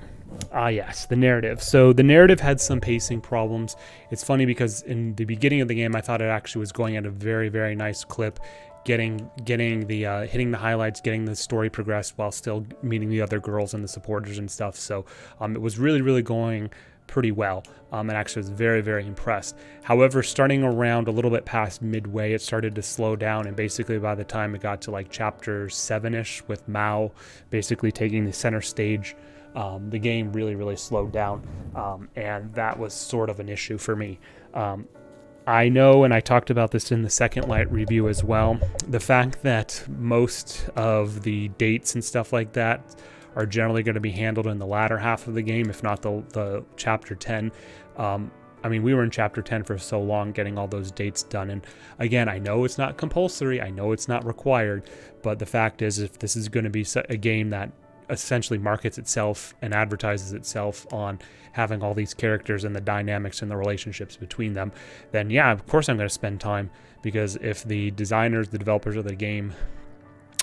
A: Yes, the narrative. So the narrative had some pacing problems. It's funny because in the beginning of the game, I thought it actually was going at a very, very nice clip, getting the hitting the highlights, getting the story progressed while still meeting the other girls and the supporters and stuff. So it was really, really going pretty well, and actually was very, very impressed. However, starting around a little bit past midway, it started to slow down, and basically by the time it got to like chapter 7-ish with Mao basically taking the center stage, the game really, really slowed down, and that was sort of an issue for me. I know, and I talked about this in the Second Light review as well, the fact that most of the dates and stuff like that are generally going to be handled in the latter half of the game, if not the chapter 10. I mean, we were in chapter 10 for so long getting all those dates done. And again, I know it's not compulsory. I know it's not required. But the fact is, if this is going to be a game that essentially markets itself and advertises itself on having all these characters and the dynamics and the relationships between them, then yeah, of course I'm going to spend time. Because if the designers, the developers of the game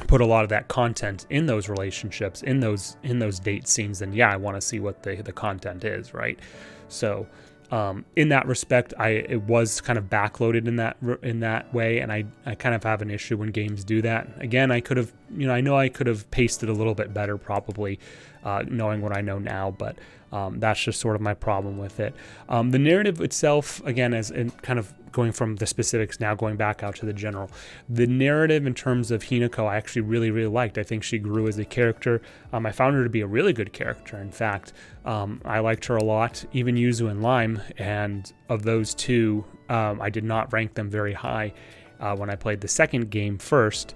A: put a lot of that content in those relationships, in those date scenes, then yeah, I want to see what the content is, right? So in that respect, it was kind of backloaded in that way, and I kind of have an issue when games do that. Again, I could have, I know I could have paced it a little bit better, probably, knowing what I know now, but that's just sort of my problem with it. The narrative itself, again, as in kind of going from the specifics now, going back out to the general, the narrative in terms of Hinako, I actually really, really liked. I think she grew as a character. I found her to be a really good character. In fact, I liked her a lot, even Yuzu and Lime, and of those two, I did not rank them very high when I played the second game first.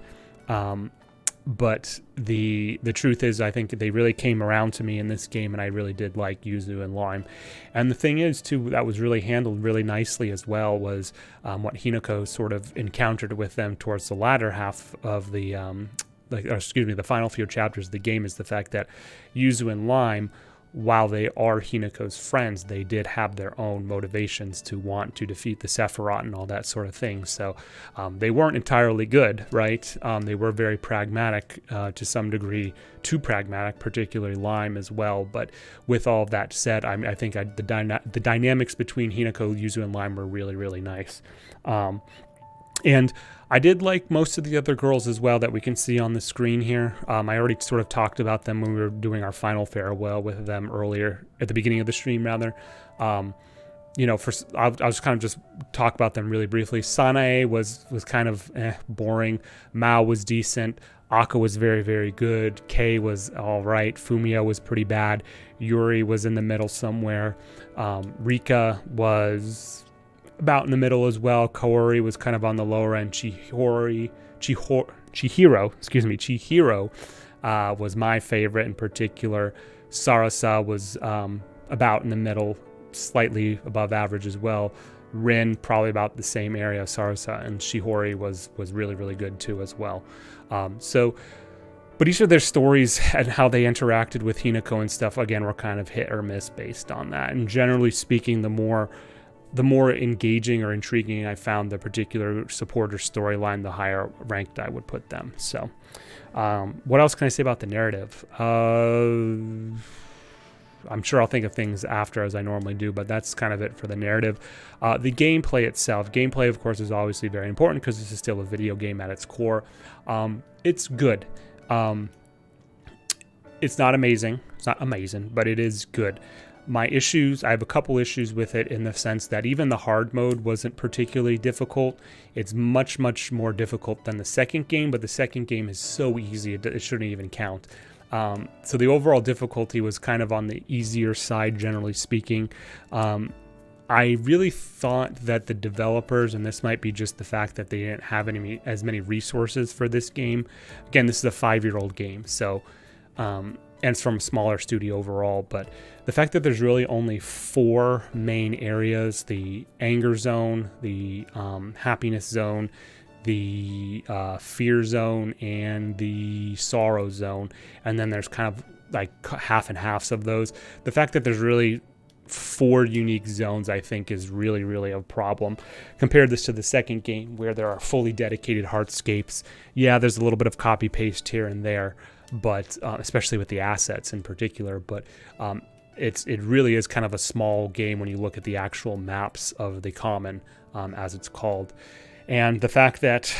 A: But the truth is, I think they really came around to me in this game, and I really did like Yuzu and Lime. And the thing is, too, that was really handled really nicely as well was what Hinako sort of encountered with them towards the latter half of the final few chapters of the game, is the fact that Yuzu and Lime, while they are Hinako's friends, they did have their own motivations to want to defeat the Sephiroth and all that sort of thing. So they weren't entirely good, right? They were very pragmatic to some degree, too pragmatic, particularly Lime as well. But with all of that said, I think the dynamics between Hinako, Yuzu, and Lime were really, really nice. And I did like most of the other girls as well that we can see on the screen here. I already sort of talked about them when we were doing our final farewell with them earlier, at the beginning of the stream rather. You know, I'll just kind of just talk about them really briefly. Sanae was kind of boring. Mao was decent. Akka was very, very good. Kei was all right. Fumio was pretty bad. Yuri was in the middle somewhere. Rika was about in the middle as well. Kaori was kind of on the lower end. Chihiro was my favorite in particular. Sarasa was about in the middle, slightly above average as well. Rin probably about the same area. Sarasa and Shihori was really, really good too as well. But each of their stories and how they interacted with Hinako and stuff, again, were kind of hit or miss based on that. And generally speaking, the more engaging or intriguing I found the particular supporter storyline, the higher ranked I would put them. So what else can I say about the narrative? I'm sure I'll think of things after, as I normally do, but that's kind of it for the narrative. The gameplay itself. Gameplay, of course, is obviously very important because this is still a video game at its core. It's good. It's not amazing. It's not amazing, but it is good. My issues, I have a couple issues with it in the sense that even the hard mode wasn't particularly difficult. It's much, much more difficult than the second game, but the second game is so easy, it shouldn't even count. So the overall difficulty was kind of on the easier side, generally speaking. I really thought that the developers, and this might be just the fact that they didn't have as many resources for this game. Again, this is a 5-year-old game, so and it's from a smaller studio overall, but the fact that there's really only 4 main areas: the anger zone, the happiness zone, the fear zone, and the sorrow zone, and then there's kind of like half and halves of those. The fact that there's really 4 unique zones, I think, is really, really a problem. Compare this to the second game where there are fully dedicated hardscapes. Yeah, there's a little bit of copy paste here and there, but especially with the assets in particular, but it really is kind of a small game when you look at the actual maps of the common, as it's called. And the fact that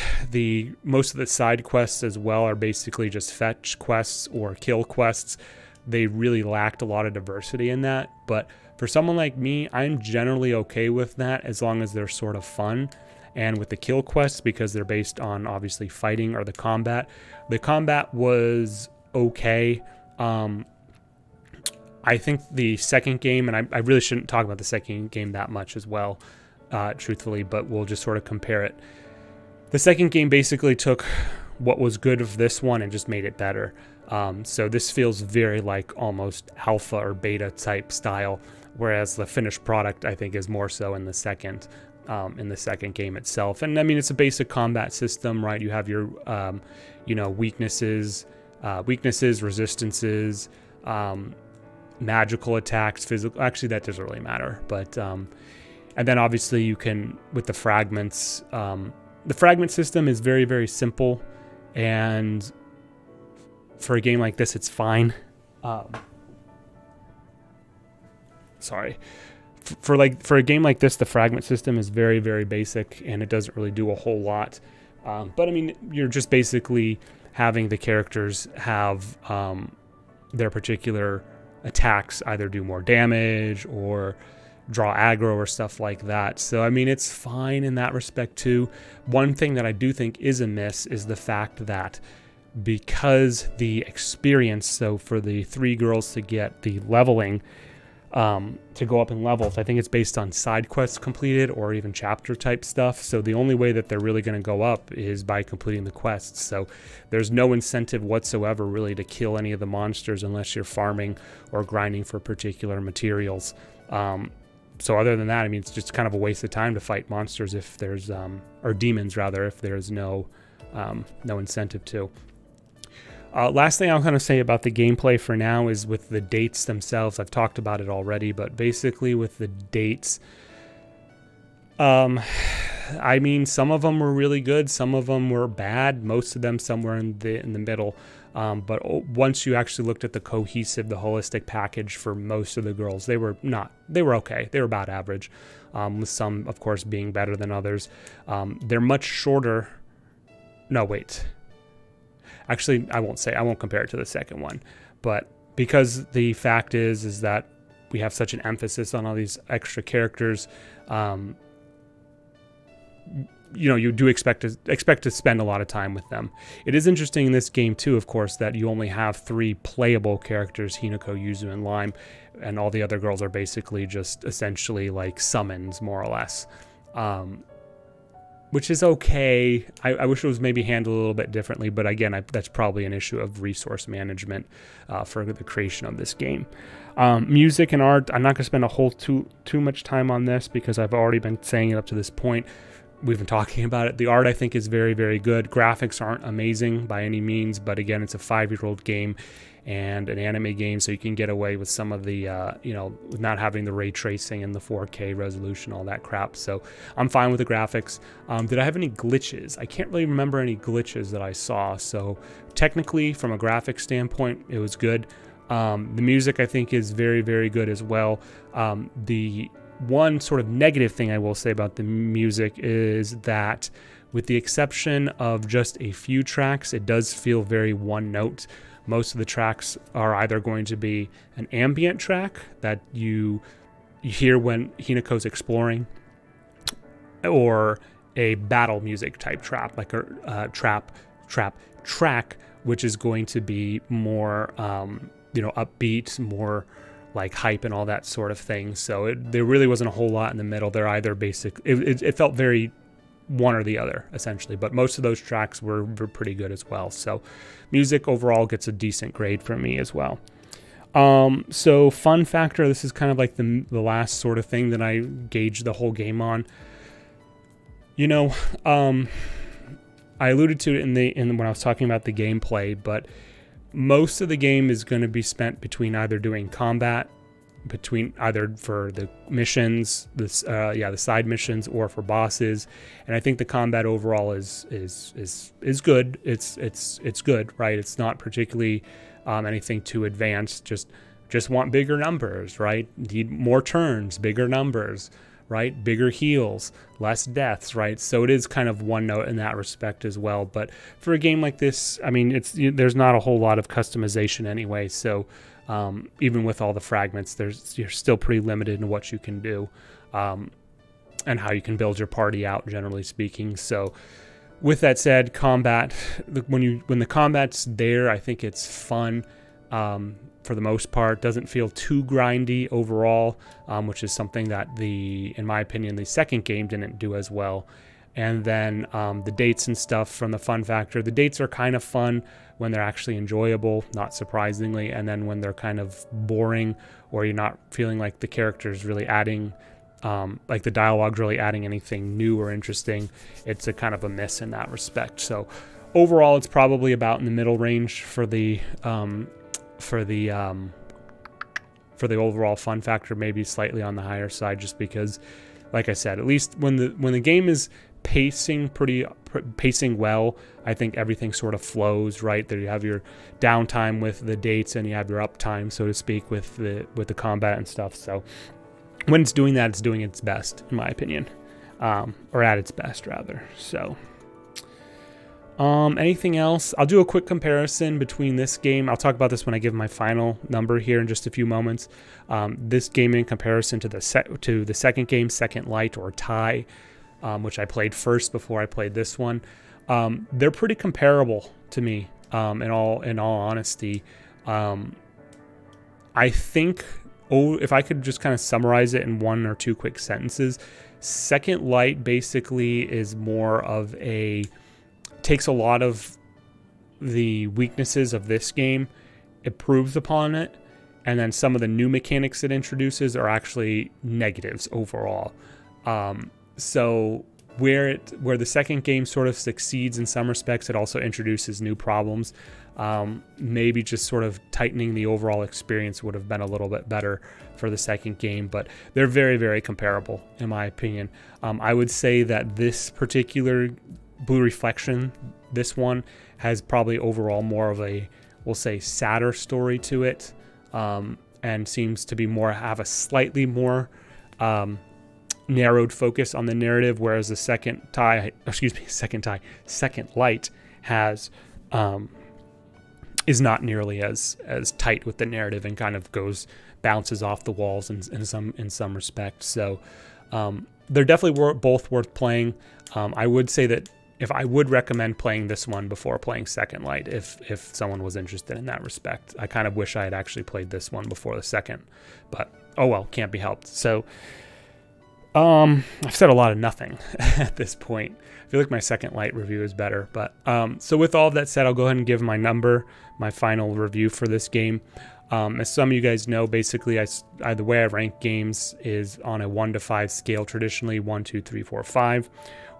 A: most of the side quests as well are basically just fetch quests or kill quests, they really lacked a lot of diversity in that. But for someone like me, I'm generally okay with that as long as they're sort of fun. And with the kill quests, because they're based on obviously fighting or the combat was okay. I think the second game, and I really shouldn't talk about the second game that much as well, truthfully, but we'll just sort of compare it. The second game basically took what was good of this one and just made it better. So this feels very like almost alpha or beta type style, whereas the finished product, I think, is more so in the second game itself. And I mean, it's a basic combat system, right? You have your weaknesses, resistances, magical attacks, physical. Actually, that doesn't really matter, but and then obviously you can, with the fragments, the fragment system is very, very simple, and for a game like this, it's fine. Sorry. For a game like this, the fragment system is very, very basic, and it doesn't really do a whole lot. But I mean, you're just basically having the characters have their particular attacks either do more damage or draw aggro or stuff like that. So I mean, it's fine in that respect too. One thing that I do think is amiss is the fact that because the experience, so for the 3 girls to get the leveling, to go up in levels, I think it's based on side quests completed or even chapter type stuff. So the only way that they're really going to go up is by completing the quests. So there's no incentive whatsoever really to kill any of the monsters unless you're farming or grinding for particular materials. So other than that, I mean, it's just kind of a waste of time to fight monsters if there's, or demons rather, if there's no incentive to. Last thing I'm going to say about the gameplay for now is with the dates themselves. I've talked about it already, but basically with the dates, I mean, some of them were really good, some of them were bad, most of them somewhere in the middle. But once you actually looked at the holistic package for most of the girls, they were okay. They were about average, with some, of course, being better than others. They're much shorter. No, wait. Actually, I won't compare it to the second one. But because the fact is that we have such an emphasis on all these extra characters, you do expect to spend a lot of time with them. It is interesting in this game too, of course, that you only have 3 playable characters: Hinako, Yuzu, and Lime, and all the other girls are basically just essentially like summons, more or less, which is okay. I wish it was maybe handled a little bit differently, but again, that's probably an issue of resource management for the creation of this game. Music and art, I'm not going to spend a whole too much time on this because I've already been saying it up to this point. We've been talking about it. The art, I think, is very, very good. Graphics aren't amazing by any means, but again, it's a 5-year-old game and an anime game, so you can get away with some of the, with not having the ray tracing and the 4K resolution, all that crap. So I'm fine with the graphics. Did I have any glitches? I can't really remember any glitches that I saw. So technically, from a graphic standpoint, it was good. The music, I think, is very, very good as well. The one sort of negative thing I will say about the music is that, with the exception of just a few tracks, it does feel very one note. Most of the tracks are either going to be an ambient track that you hear when Hinako's exploring, or a battle music type trap, like a trap track, which is going to be more upbeat, more like hype and all that sort of thing. So there really wasn't a whole lot in the middle. They're either basic. It felt very one or the other, essentially. But most of those tracks were pretty good as well. So music overall gets a decent grade from me as well. So fun factor, this is kind of like the last sort of thing that I gauge the whole game on. I alluded to it when I was talking about the gameplay, but most of the game is going to be spent between either doing combat, either for the missions, the side missions, or for bosses. And I think the combat overall is good. It's good, right? It's not particularly anything too advanced. Just want bigger numbers, right? Need more turns, bigger numbers, right? Bigger heals, less deaths, right? So it is kind of one note in that respect as well. But for a game like this, I mean, there's not a whole lot of customization anyway. So even with all the fragments, you're still pretty limited in what you can do, and how you can build your party out, generally speaking. So with that said, combat, when the combat's there, I think it's fun. For the most part, doesn't feel too grindy overall, which is something that in my opinion, the second game didn't do as well. And then the dates and stuff from the fun factor. The dates are kind of fun when they're actually enjoyable, not surprisingly. And then when they're kind of boring, or you're not feeling like the character's really adding, like the dialogue's really adding anything new or interesting, it's a kind of a miss in that respect. So overall, it's probably about in the middle range for the overall fun factor, maybe slightly on the higher side, just because, like I said, at least when the game is pacing well, I think everything sort of flows right. There you have your downtime with the dates, and you have your uptime, so to speak, with the combat and stuff. So when it's doing that, it's doing its best, in my opinion, or at its best rather. So anything else? I'll do a quick comparison between this game. I'll talk about this when I give my final number here in just a few moments. This game in comparison to the second game, Second Light or Tai, which I played first before I played this one. They're pretty comparable to me, in all honesty. I think, if I could just kind of summarize it in one or two quick sentences, Second Light basically is more of takes a lot of the weaknesses of this game, improves upon it, and then some of the new mechanics it introduces are actually negatives overall. So where the second game sort of succeeds in some respects, it also introduces new problems. Maybe just sort of tightening the overall experience would have been a little bit better for the second game, but they're very, very comparable in my opinion. I would say that this particular Blue Reflection, this one has probably overall more of a we'll say, sadder story to it, and seems to be have a slightly more narrowed focus on the narrative, whereas the Second Light has is not nearly as tight with the narrative and kind of bounces off the walls in some respects. So they're definitely both worth playing. I would say that if I would recommend playing this one before playing Second Light, if someone was interested in that respect. I kind of wish I had actually played this one before the second, but oh well, can't be helped. So I've said a lot of nothing at this point. I feel like my Second Light review is better, but so with all of that said, I'll go ahead and give my final review for this game. As some of you guys know, basically the way I rank games is on a 1 to 5 scale traditionally. 1, 2, 3, 4, 5.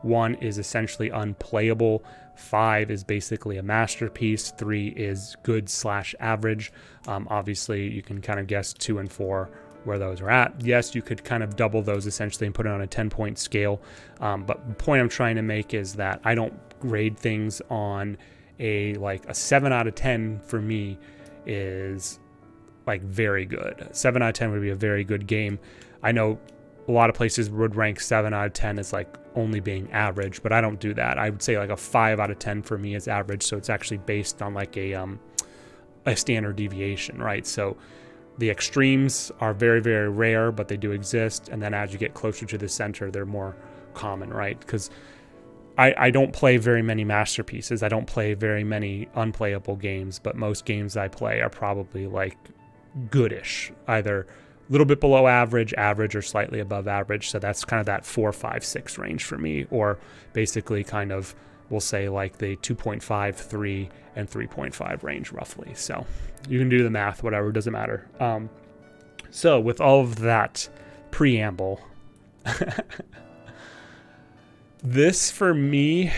A: 1 is essentially unplayable. 5 is basically a masterpiece. 3 is good/average. Obviously, you can kind of guess 2 and 4 where those are at. Yes, you could kind of double those essentially and put it on a 10-point scale. But the point I'm trying to make is that I don't grade things on a 7 out of 10 for me is like very good. 7 out of 10 would be a very good game. I know a lot of places would rank 7 out of 10 as like only being average, but I don't do that. I would say like a 5 out of 10 for me is average. So it's actually based on like a standard deviation, right? So the extremes are very, very rare, but they do exist. And then as you get closer to the center, they're more common, right? Because I don't play very many masterpieces. I don't play very many unplayable games, but most games I play are probably like goodish, either a little bit below average, or slightly above average. So that's kind of that 4, 5, 6 range for me, or basically kind of, we'll say like the 2.5, 3, and 3.5 range roughly. So you can do the math, whatever, doesn't matter. So with all of that preamble, this for me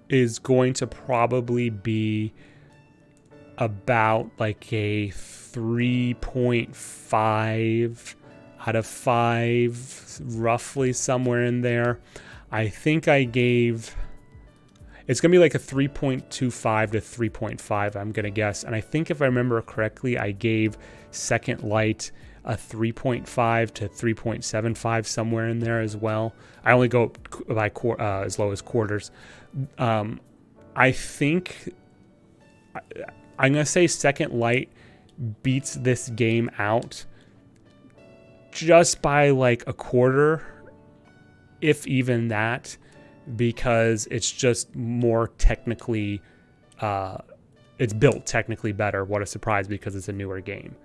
A: is going to probably be about like a 3.5 out of 5, roughly somewhere in there. I think it's going to be like a 3.25 to 3.5, I'm going to guess. And I think if I remember correctly, I gave Second Light a 3.5 to 3.75, somewhere in there as well. I only go by as low as quarters. I think I'm going to say Second Light beats this game out just by like a quarter, if even that, because it's just more technically, it's built technically better. What a surprise, because it's a newer game.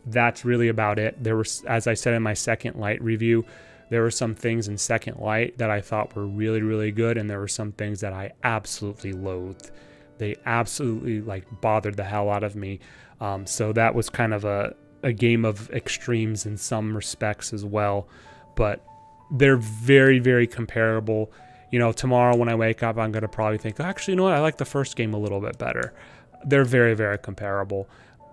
A: That's really about it. There was, as I said in my Second Light review, there were some things in Second Light that I thought were really, really good, and there were some things that I absolutely loathed. They absolutely like bothered the hell out of me. So that was kind of a game of extremes in some respects as well. But they're very, very comparable. You know, tomorrow when I wake up, I'm going to probably think, actually, you know what? I like the first game a little bit better. They're very, very comparable.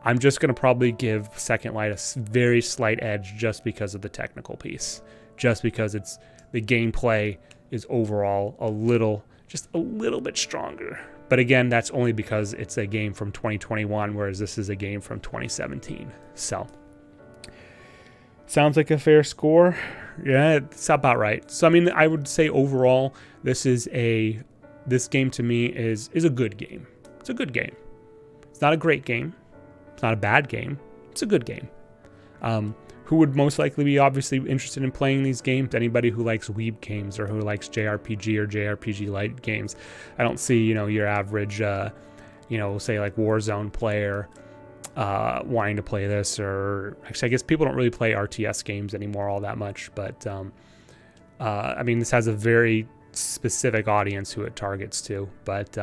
A: I'm just going to probably give Second Light a very slight edge just because of the technical piece. Just because the gameplay is overall just a little bit stronger. But again, that's only because it's a game from 2021, whereas this is a game from 2017. So, sounds like a fair score. Yeah, it's about right. So, I mean, I would say overall, this game to me is a good game. It's a good game. It's not a great game. It's not a bad game. It's a good game. Who would most likely be obviously interested in playing these games? Anybody who likes weeb games or who likes JRPG or JRPG light games. I don't see, your average, say like Warzone player wanting to play this, or actually I guess people don't really play RTS games anymore all that much, but I mean, this has a very specific audience who it targets to, but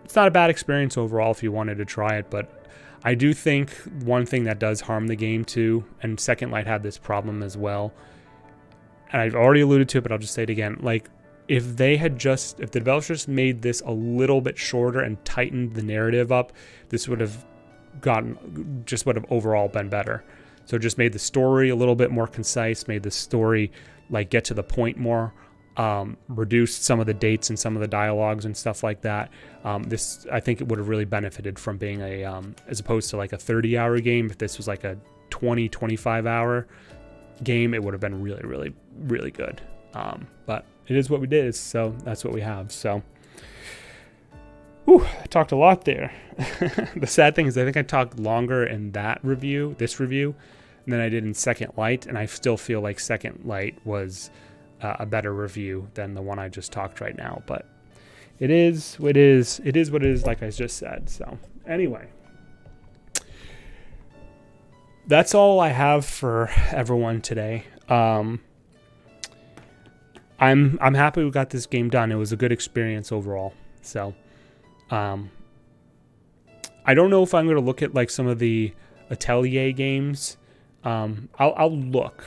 A: it's not a bad experience overall if you wanted to try it. But I do think one thing that does harm the game too, and Second Light had this problem as well, and I've already alluded to it, but I'll just say it again, like if the developers just made this a little bit shorter and tightened the narrative up, this would have overall been better. So just made the story a little bit more concise, made the story like get to the point more, reduced some of the dates and some of the dialogues and stuff like that. This, I think it would have really benefited from being as opposed to like a 30-hour game. If this was like a 25-hour game, it would have been really, really, really good. But it is what we did, so that's what we have. So, I talked a lot there. The sad thing is I think I talked longer in this review, than I did in Second Light, and I still feel like Second Light was a better review than the one I just talked right now. But it is what it is, like I just said. So anyway, that's all I have for everyone today. I'm happy we got this game done. It was a good experience overall. So I don't know if I'm going to look at like some of the Atelier games. I'll look.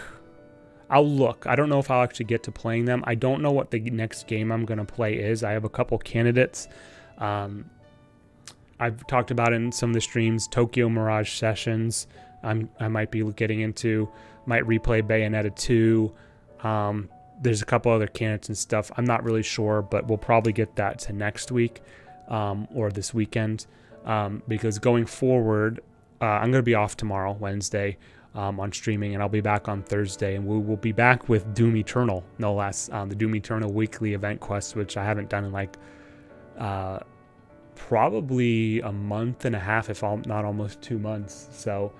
A: I don't know if I'll actually get to playing them. I don't know what the next game I'm going to play is. I have a couple candidates. I've talked about it in some of the streams. Tokyo Mirage Sessions. I might be getting into. Might replay Bayonetta 2. There's a couple other candidates and stuff. I'm not really sure, but we'll probably get that to next week or this weekend. Because going forward, I'm going to be off tomorrow, Wednesday. On streaming, and I'll be back on Thursday, and we will be back with Doom Eternal, no less, the Doom Eternal weekly event quest, which I haven't done in like probably a month and a half, if not almost 2 months. So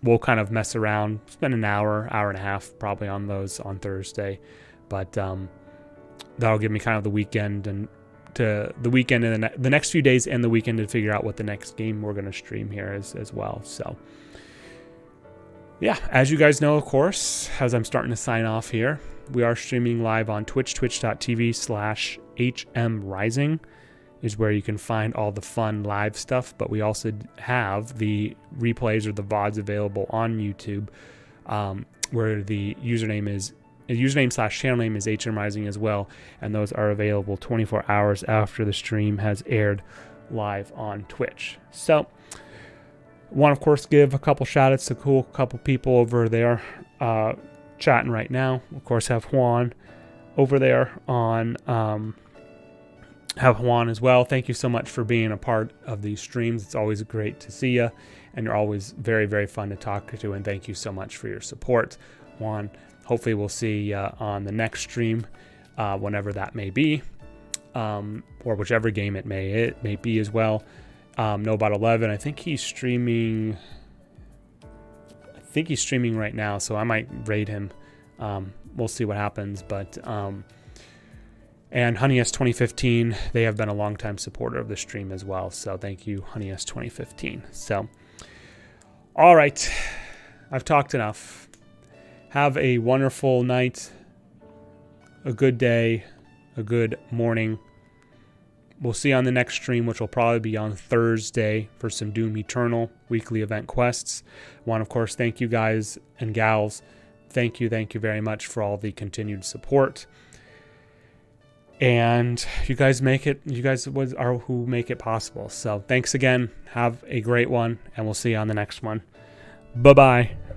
A: we'll kind of mess around, spend an hour and a half probably on those on Thursday, but that'll give me kind of the weekend and the next few days and the weekend to figure out what the next game we're going to stream here is as well. So yeah, as you guys know, of course, as I'm starting to sign off here, we are streaming live on Twitch, twitch.tv/HMRising is where you can find all the fun live stuff, but we also have the replays or the VODs available on YouTube, where the username/channel name is HMRising as well, and those are available 24 hours after the stream has aired live on Twitch. So want to, of course, give a couple shout outs to couple people over there chatting right now. Of course, have Juan over there on have Juan as well. Thank you so much for being a part of these streams. It's always great to see you, and you're always very, very fun to talk to, and thank you so much for your support, Juan. Hopefully we'll see you on the next stream, whenever that may be, or whichever game it may be as well. Know about 11. I think he's streaming right now, so I might raid him. We'll see what happens. But and HoneyS 2015, they have been a longtime supporter of the stream as well. So thank you, HoneyS 2015. So, all right, I've talked enough. Have a wonderful night, a good day, a good morning. We'll see you on the next stream, which will probably be on Thursday for some Doom Eternal weekly event quests. I want to, of course, thank you guys and gals. Thank you very much for all the continued support. And you guys are who make it possible. So thanks again. Have a great one, and we'll see you on the next one. Bye-bye.